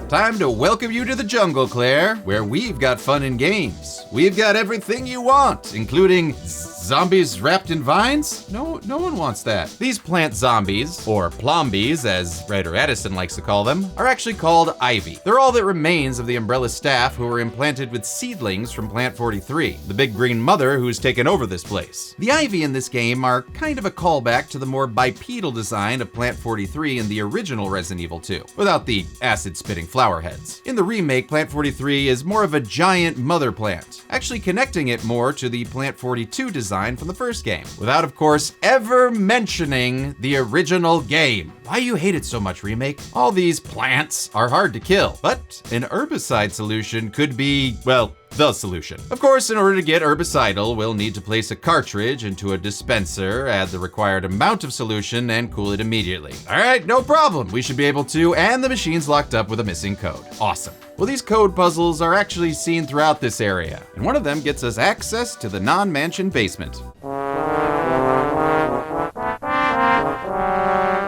Time to welcome you to the jungle, Claire, where we've got fun and games. We've got everything you want, including zombies wrapped in vines? No one wants that. These plant zombies, or plombies, as writer Addison likes to call them, are actually called Ivy. They're all that remains of the Umbrella staff who were implanted with seedlings from Plant 43, the big green mother who's taken over this place. The Ivy in this game are kind of a callback to the more bipedal design of Plant 43 in the original Resident Evil 2, without the acid-spitting flower heads. In the remake, Plant 43 is more of a giant mother plant, actually connecting it more to the Plant 42 design from the first game, without of course ever mentioning the original game. Why you hate it so much, Remake? All these plants are hard to kill, but an herbicide solution could be, well, the solution. Of course, in order to get herbicidal, we'll need to place a cartridge into a dispenser, add the required amount of solution, and cool it immediately. All right, no problem. We should be able to, and the machine's locked up with a missing code. Awesome. Well, these code puzzles are actually seen throughout this area, and one of them gets us access to the non-mansion basement.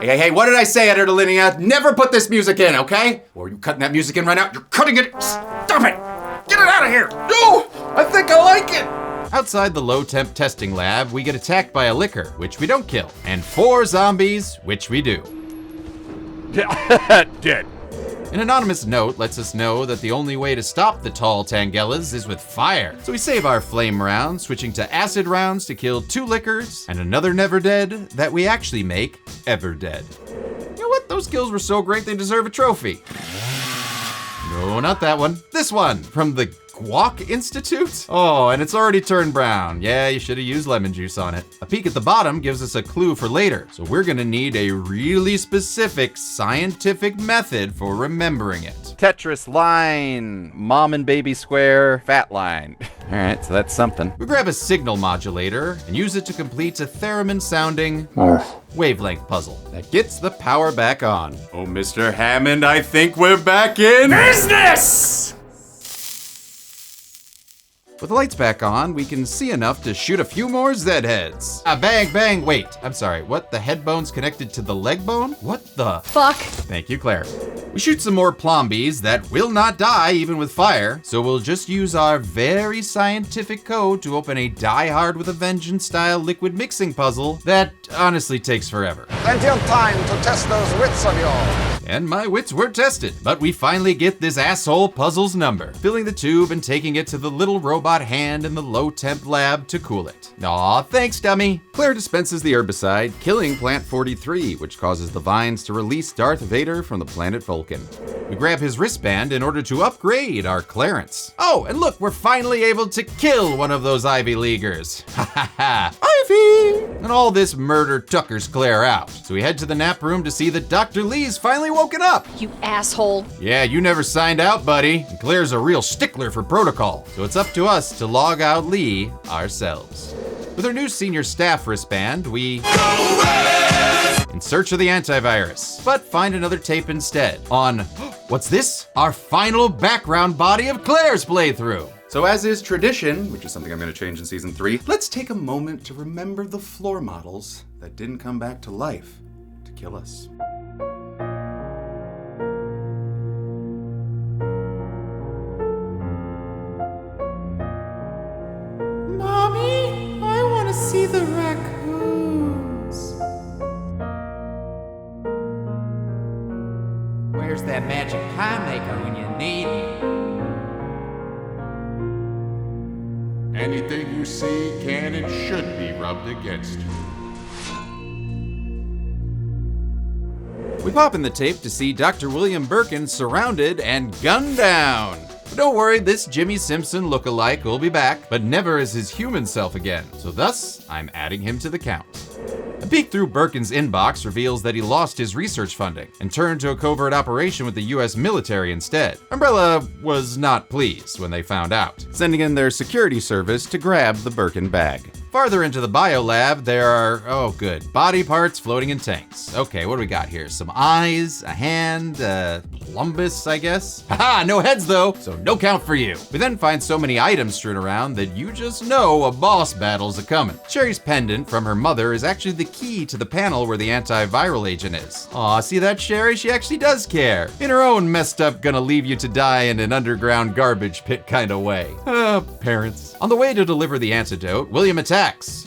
Hey, what did I say, Editor Linnea? Never put this music in, okay? Or are you cutting that music in right now? You're cutting it! Stop it! Get it out of here! No! I think I like it! Outside the low-temp testing lab, we get attacked by a licker, which we don't kill, and 4 zombies, which we do. Dead. An anonymous note lets us know that the only way to stop the tall Tangellas is with fire. So we save our flame rounds, switching to acid rounds to kill 2 lickers and another Never Dead that we actually make Ever Dead. You know what? Those kills were so great they deserve a trophy. No, not that one. This one from the Guac Institute? Oh, and it's already turned brown. Yeah, you should have used lemon juice on it. A peek at the bottom gives us a clue for later, so we're gonna need a really specific scientific method for remembering it. Tetris line, mom and baby square, fat line. All right, so that's something. We grab a signal modulator and use it to complete a theremin-sounding wavelength puzzle that gets the power back on. Oh, Mr. Hammond, I think we're back in business! With the lights back on, we can see enough to shoot a few more Z-heads. Bang, bang, wait. I'm sorry, what? The head bone's connected to the leg bone? What the? Fuck. Thank you, Claire. We shoot some more plombies that will not die even with fire, so we'll just use our very scientific code to open a Die Hard with a Vengeance style liquid mixing puzzle that honestly takes forever. Plenty of time to test those wits of yours. And my wits were tested, but we finally get this asshole puzzle's number, filling the tube and taking it to the little robot hand in the low-temp lab to cool it. Aw, thanks, dummy. Claire dispenses the herbicide, killing Plant 43, which causes the vines to release Darth Vader from the planet Vulcan. We grab his wristband in order to upgrade our clearance. Oh, and look, we're finally able to kill one of those Ivy Leaguers. Ha ha ha. coffee. And all this murder tuckers Claire out. So we head to the nap room to see that Dr. Lee's finally woken up. You asshole. Yeah, you never signed out, buddy. And Claire's a real stickler for protocol. So it's up to us to log out Lee ourselves. With our new senior staff wristband, we in search of the antivirus, but find another tape instead on, what's this? Our final background body of Claire's playthrough. So as is tradition, which is something I'm going to change in season 3, let's take a moment to remember the floor models that didn't come back to life to kill us. Mommy, I want to see the raccoons. Where's that magic pie maker when you need me? Anything you see can and should be rubbed against you. We pop in the tape to see Dr. William Birkin surrounded and gunned down. But don't worry, this Jimmy Simpson look-alike will be back, but never as his human self again. So thus, I'm adding him to the count. A peek through Birkin's inbox reveals that he lost his research funding and turned to a covert operation with the US military instead. Umbrella was not pleased when they found out, sending in their security service to grab the Birkin bag. Farther into the biolab, there are, oh good, body parts floating in tanks. Okay, what do we got here? Some eyes, a hand, plumbus, I guess? Haha, no heads though, so no count for you. We then find so many items strewn around that you just know a boss battle's a-coming. Sherry's pendant from her mother is actually the key to the panel where the antiviral agent is. Aw, see that, Sherry? She actually does care. In her own messed up, gonna leave you to die in an underground garbage pit kind of way. Parents. On the way to deliver the antidote, William attacks.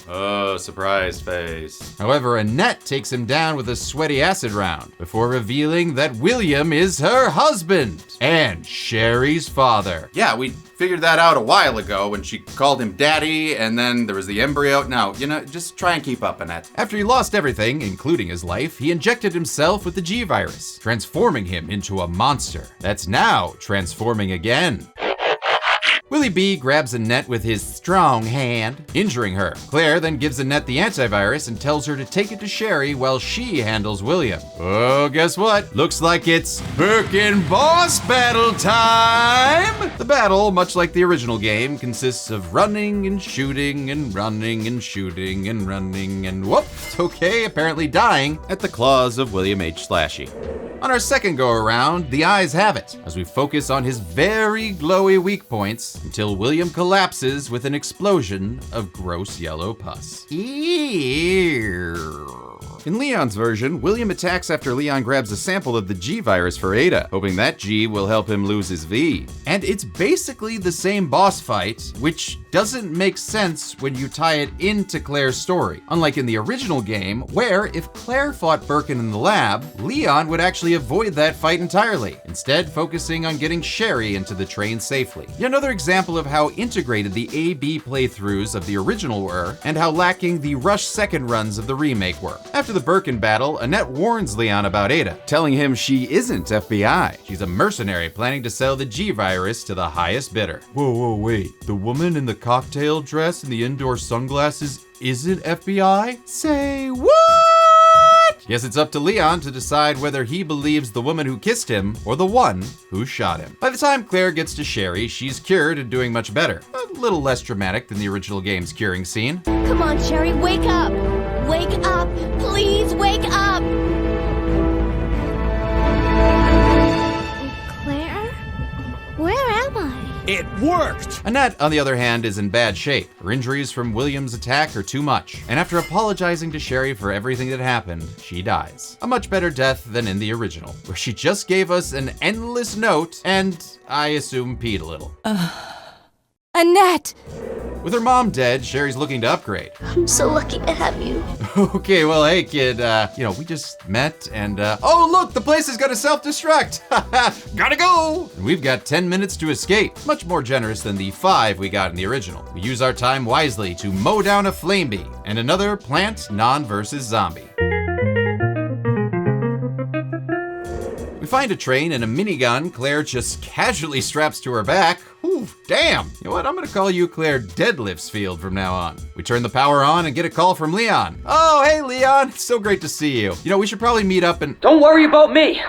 Oh, surprise face. However, Annette takes him down with a sweaty acid round before revealing that William is her husband and Sherry's father. Yeah, we figured that out a while ago when she called him daddy, and then there was the embryo. Now, just try and keep up, Annette. After he lost everything, including his life, he injected himself with the G virus, transforming him into a monster that's now transforming again. Willie B grabs Annette with his strong hand, injuring her. Claire then gives Annette the antivirus and tells her to take it to Sherry while she handles William. Oh, guess what? Looks like it's Birkin boss battle time! The battle, much like the original game, consists of running and shooting and running and shooting and running and whoops, okay, apparently dying at the claws of William H. Slashy. On our second go-around, the eyes have it, as we focus on his very glowy weak points until William collapses with an explosion of gross yellow pus. Ew. In Leon's version, William attacks after Leon grabs a sample of the G virus for Ada, hoping that G will help him lose his V. And it's basically the same boss fight, which doesn't make sense when you tie it into Claire's story. Unlike in the original game, where if Claire fought Birkin in the lab, Leon would actually avoid that fight entirely, instead focusing on getting Sherry into the train safely. Yet another example of how integrated the A-B playthroughs of the original were, and how lacking the rush second runs of the remake were. After the Birkin battle, Annette warns Leon about Ada, telling him she isn't FBI. She's a mercenary planning to sell the G virus to the highest bidder. Whoa, wait. The woman in the cocktail dress and the indoor sunglasses isn't FBI? Say what? Yes, it's up to Leon to decide whether he believes the woman who kissed him or the one who shot him. By the time Claire gets to Sherry, she's cured and doing much better. A little less dramatic than the original game's curing scene. Come on, Sherry, wake up! Wake up! Please wake up! Claire? Where am I? It worked! Annette, on the other hand, is in bad shape. Her injuries from William's attack are too much, and after apologizing to Sherry for everything that happened, she dies. A much better death than in the original, where she just gave us an endless note and, I assume, peed a little. Annette! With her mom dead, Sherry's looking to upgrade. I'm so lucky to have you. Okay, well, hey, kid, we just met and, oh, look, the place is gonna self-destruct. Gotta go. And we've got 10 minutes to escape. Much more generous than the 5 we got in the original. We use our time wisely to mow down a flame bee and another plant non-versus zombie. We find a train and a minigun Claire just casually straps to her back. Ooh, Ooh, damn. You know what? I'm gonna call you Claire Deadlifts Field from now on. We turn the power on and get a call from Leon. Oh, hey, Leon. It's so great to see you. You know, we should probably meet up and... Don't worry about me.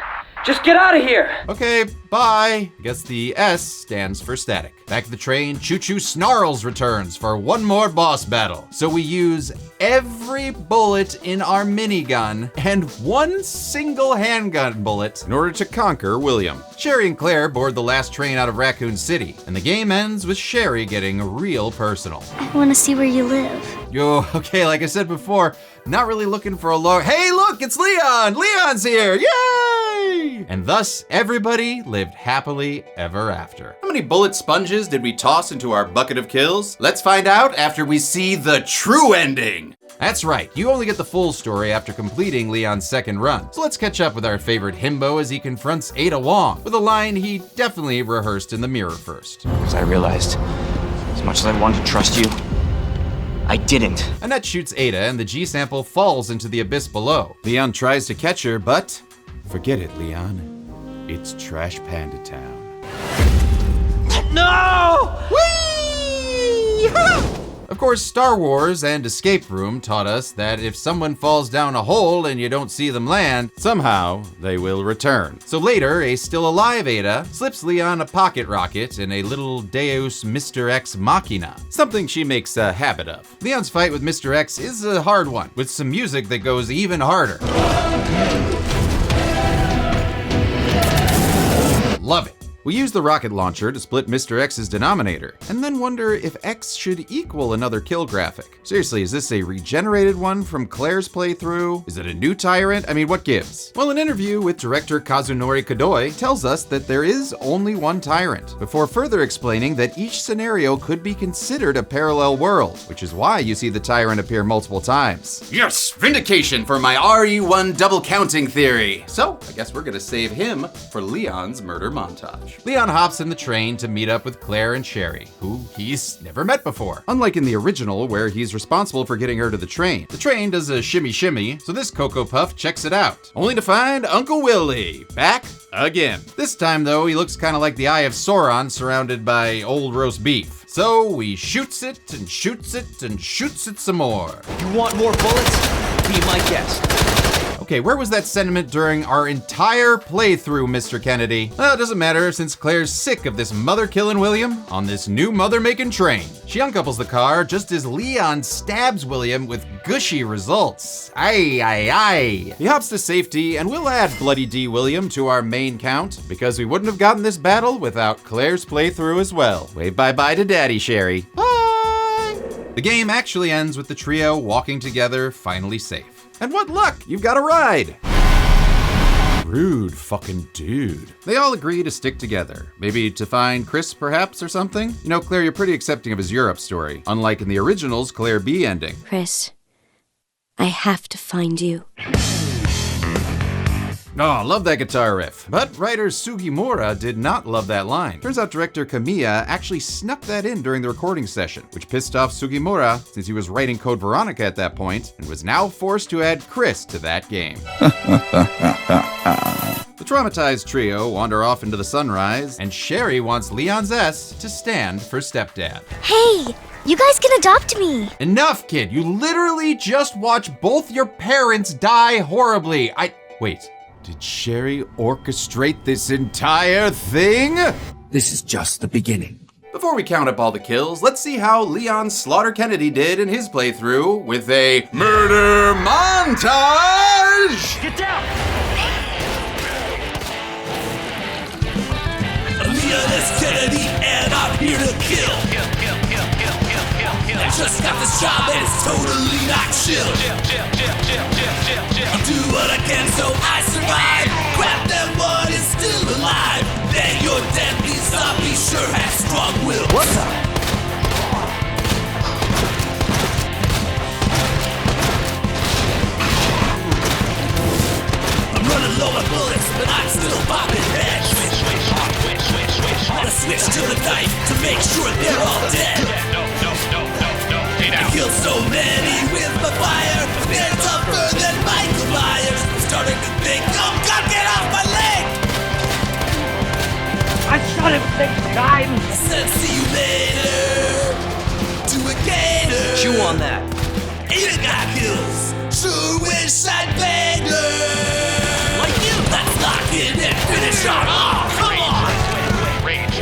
Just get out of here. Okay, bye. Guess the S stands for static. Back to the train, Choo Choo Snarls returns for one more boss battle. So we use every bullet in our minigun and one single handgun bullet in order to conquer William. Sherry and Claire board the last train out of Raccoon City, and the game ends with Sherry getting real personal. I want to see where you live. Yo, okay, like I said before, not really looking for a low. Hey, look, it's Leon! Leon's here! Yay! And thus, everybody lived happily ever after. How many bullet sponges did we toss into our bucket of kills? Let's find out after we see the true ending. That's right, you only get the full story after completing Leon's second run. So let's catch up with our favorite himbo as he confronts Ada Wong with a line he definitely rehearsed in the mirror first. Because I realized, as much as I wanted to trust you, I didn't. Annette shoots Ada and the G-sample falls into the abyss below. Leon tries to catch her, but forget it, Leon. It's Trash Panda Town. No! Whee! Of course, Star Wars and Escape Room taught us that if someone falls down a hole and you don't see them land, somehow they will return. So later, a still alive Ada slips Leon a pocket rocket in a little Deus Mr. X Machina, something she makes a habit of. Leon's fight with Mr. X is a hard one, with some music that goes even harder. Love it. We use the rocket launcher to split Mr. X's denominator, and then wonder if X should equal another kill graphic. Seriously, is this a regenerated one from Claire's playthrough? Is it a new tyrant? I mean, what gives? Well, an interview with director Kazunori Kodoi tells us that there is only one tyrant, before further explaining that each scenario could be considered a parallel world, which is why you see the tyrant appear multiple times. Yes, vindication for my RE1 double counting theory. So, I guess we're gonna save him for Leon's murder montage. Leon hops in the train to meet up with Claire and Sherry, who he's never met before. Unlike in the original, where he's responsible for getting her to the train does a shimmy shimmy, so this Cocoa Puff checks it out, only to find Uncle Willie back again. This time though, he looks kind of like the Eye of Sauron surrounded by old roast beef. So he shoots it and shoots it and shoots it some more. You want more bullets? Be my guest. Okay, where was that sentiment during our entire playthrough, Mr. Kennedy? Well, it doesn't matter since Claire's sick of this mother-killing William on this new mother-making train. She uncouples the car just as Leon stabs William with gushy results. Aye, aye, aye. He hops to safety, and we'll add Bloody D William to our main count because we wouldn't have gotten this battle without Claire's playthrough as well. Wave bye-bye to Daddy, Sherry. Bye! The game actually ends with the trio walking together, finally safe. And what luck, you've got a ride. Rude fucking dude. They all agree to stick together. Maybe to find Chris perhaps or something? You know, Claire, you're pretty accepting of his Europe story. Unlike in the original's Claire B ending. Chris, I have to find you. Oh, love that guitar riff. But writer Sugimura did not love that line. Turns out director Kamiya actually snuck that in during the recording session, which pissed off Sugimura since he was writing Code Veronica at that point and was now forced to add Chris to that game. The traumatized trio wander off into the sunrise, and Sherry wants Leon's S to stand for stepdad. Hey, you guys can adopt me. Enough, kid. You literally just watched both your parents die horribly. Wait. Did Sherry orchestrate this entire thing? This is just the beginning. Before we count up all the kills, let's see how Leon Slaughter Kennedy did in his playthrough with a murder montage! Get down! Leon S. Kennedy, and I'm here to kill. I just got this job and it's totally not chill. I'll do what I can so I survive. Grab that one is still alive. Then your deadly zombie sure has strong will. What's up? I'm running low on bullets, but I'm still popping heads. I'll switch to the knife to make sure they're all dead. I killed so many with my fire, they're tougher than Michael Myers. I'm starting to think, oh God, get off my leg! I shot but it takes time. I said see you later to a gator. Chew on that. Ain't got kills. Sure wish I'd bang her. Like you. Let's lock in and finish on. Oh, come on.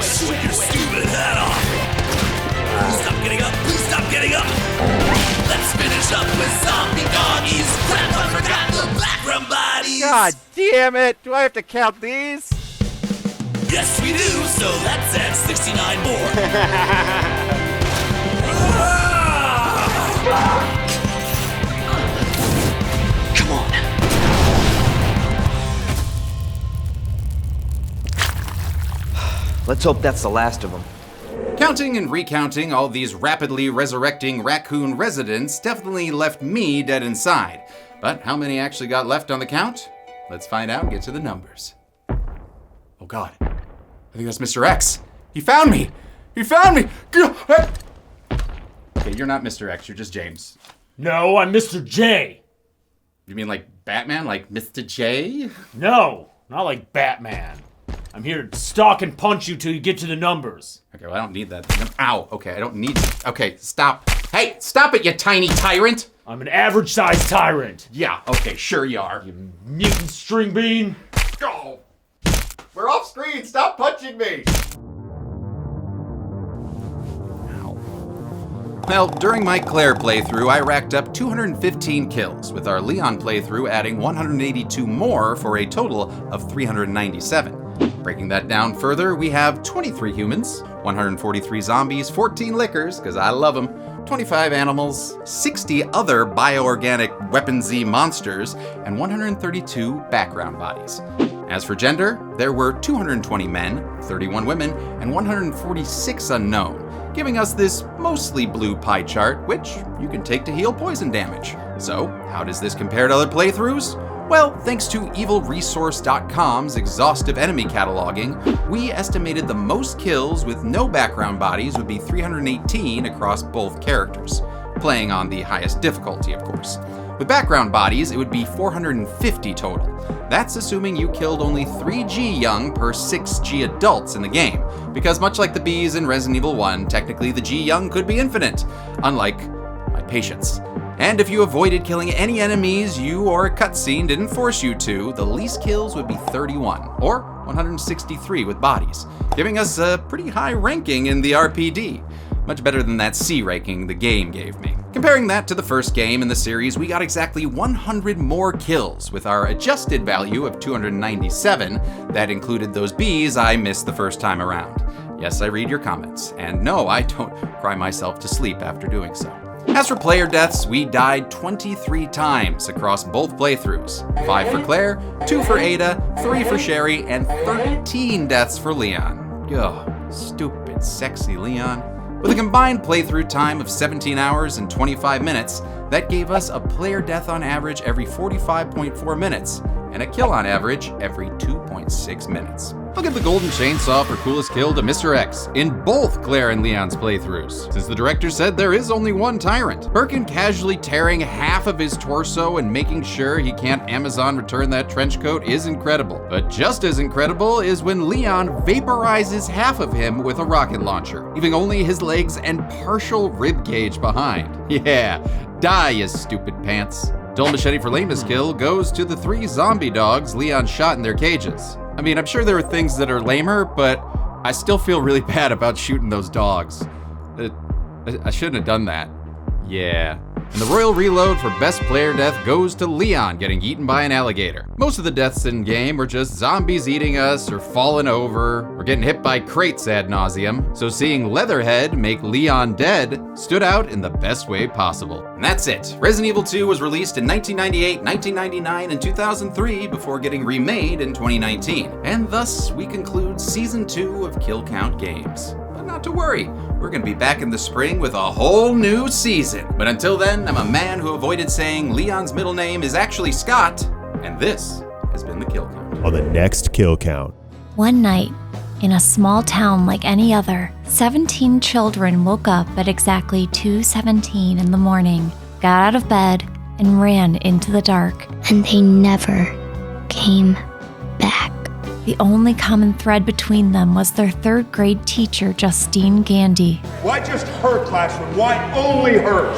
Shoot your stupid hat off. Please stop getting up. Please stop getting up. Let's finish up with zombie doggies. Crap, I forgot the background bodies. God damn it! Do I have to count these? Yes, we do. So let's add 69 more. Come on. Let's hope that's the last of them. Counting and recounting all these rapidly resurrecting raccoon residents definitely left me dead inside. But how many actually got left on the count? Let's find out and get to the numbers. Oh God, I think that's Mr. X. He found me! He found me! Okay, you're not Mr. X, you're just James. No, I'm Mr. J. You mean like Batman, like Mr. J? No, not like Batman. I'm here to stalk and punch you till you get to the numbers. Okay, well, I don't need that. Ow, okay, I don't need... Okay, stop. Hey, stop it, you tiny tyrant! I'm an average-sized tyrant. Yeah, okay, sure you are. You mutant string bean. Go! We're off screen, stop punching me! Ow. Well, during my Claire playthrough, I racked up 215 kills, with our Leon playthrough adding 182 more for a total of 397. Breaking that down further, we have 23 humans, 143 zombies, 14 lickers, because I love them, 25 animals, 60 other bioorganic weaponsy monsters, and 132 background bodies. As for gender, there were 220 men, 31 women, and 146 unknown, giving us this mostly blue pie chart, which you can take to heal poison damage. So, how does this compare to other playthroughs? Well, thanks to evilresource.com's exhaustive enemy cataloging, we estimated the most kills with no background bodies would be 318 across both characters, playing on the highest difficulty, of course. With background bodies, it would be 450 total. That's assuming you killed only 3G young per 6G adults in the game, because much like the bees in Resident Evil 1, technically the G young could be infinite, unlike my patience. And if you avoided killing any enemies you or a cutscene didn't force you to, the least kills would be 31, or 163 with bodies, giving us a pretty high ranking in the RPD. Much better than that C ranking the game gave me. Comparing that to the first game in the series, we got exactly 100 more kills, with our adjusted value of 297 that included those bees I missed the first time around. Yes, I read your comments, and no, I don't cry myself to sleep after doing so. As for player deaths, we died 23 times across both playthroughs. 5 for Claire, 2 for Ada, 3 for Sherry, and 13 deaths for Leon. Ugh, stupid, sexy Leon. With a combined playthrough time of 17 hours and 25 minutes, that gave us a player death on average every 45.4 minutes, and a kill on average every 2.6 minutes. I'll give the golden chainsaw for coolest kill to Mr. X in both Claire and Leon's playthroughs, since the director said there is only one tyrant. Birkin casually tearing half of his torso and making sure he can't Amazon return that trench coat is incredible. But just as incredible is when Leon vaporizes half of him with a rocket launcher, leaving only his legs and partial rib cage behind. Yeah, die you stupid pants. Dull machete for lamest kill goes to the 3 zombie dogs Leon shot in their cages. I mean, I'm sure there are things that are lamer, but I still feel really bad about shooting those dogs. I shouldn't have done that. Yeah. And the royal reload for best player death goes to Leon getting eaten by an alligator. Most of the deaths in game were just zombies eating us or falling over or getting hit by crates ad nauseum. So seeing Leatherhead make Leon dead stood out in the best way possible. And that's it. Resident Evil 2 was released in 1998, 1999, and 2003 before getting remade in 2019. And thus we conclude Season 2 of Kill Count Games. But not to worry, we're gonna be back in the spring with a whole new season. But until then, I'm a man who avoided saying Leon's middle name is actually Scott, and this has been the Kill Count. On the next Kill Count. One night, in a small town like any other, 17 children woke up at exactly 2:17 in the morning, got out of bed, and ran into the dark. And they never came back. The only common thread between them was their third grade teacher, Justine Gandy. Why just her classroom? Why only hers?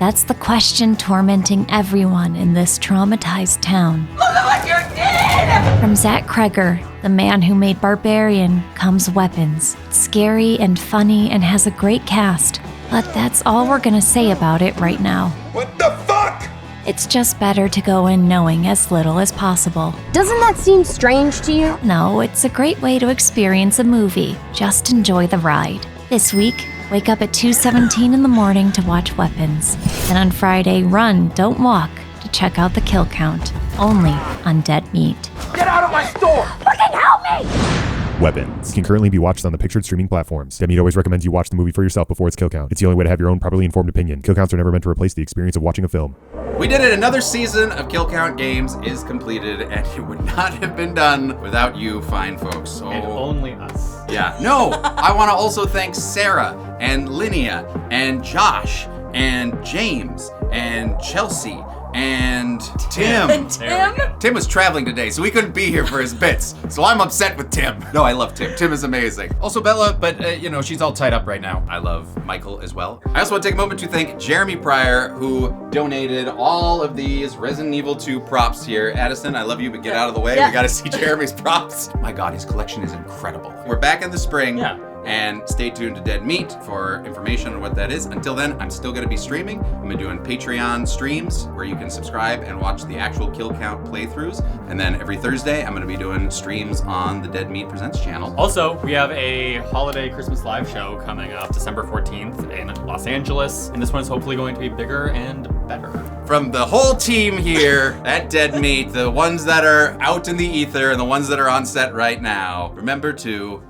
That's the question tormenting everyone in this traumatized town. Look at what you did! From Zach Kreger, the man who made Barbarian, comes Weapons. It's scary and funny and has a great cast, but that's all we're gonna say about it right now. What the fuck? It's just better to go in knowing as little as possible. Doesn't that seem strange to you? No, it's a great way to experience a movie. Just enjoy the ride. This week, wake up at 2:17 in the morning to watch Weapons. Then on Friday, run, don't walk, to check out the kill count. Only on Dead Meat. Get out of my store! Fucking help me! Weapons can currently be watched on the pictured streaming platforms. Dead Meat always recommends you watch the movie for yourself before its kill count. It's the only way to have your own properly informed opinion. Kill counts are never meant to replace the experience of watching a film. We did it. Another season of Kill Count Games is completed, and it would not have been done without you fine folks. So, And only us. Yeah. No, I want to also thank Sarah and Linnea and Josh and James and Chelsea and Tim. And Tim? Tim was traveling today, so he couldn't be here for his bits. So I'm upset with Tim. No, I love Tim. Tim is amazing. Also Bella, but she's all tied up right now. I love Michael as well. I also want to take a moment to thank Jeremy Pryor, who donated all of these Resident Evil 2 props here. Addison, I love you, but get out of the way. Yeah. We gotta see Jeremy's props. My God, his collection is incredible. We're back in the spring. Yeah. And stay tuned to Dead Meat for information on what that is. Until then, I'm still going to be streaming. I'm going to be doing Patreon streams where you can subscribe and watch the actual kill count playthroughs. And then every Thursday, I'm going to be doing streams on the Dead Meat Presents channel. Also, we have a holiday Christmas live show coming up December 14th in Los Angeles. And this one is hopefully going to be bigger and better. From the whole team here at Dead Meat, the ones that are out in the ether and the ones that are on set right now, remember to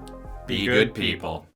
be good people.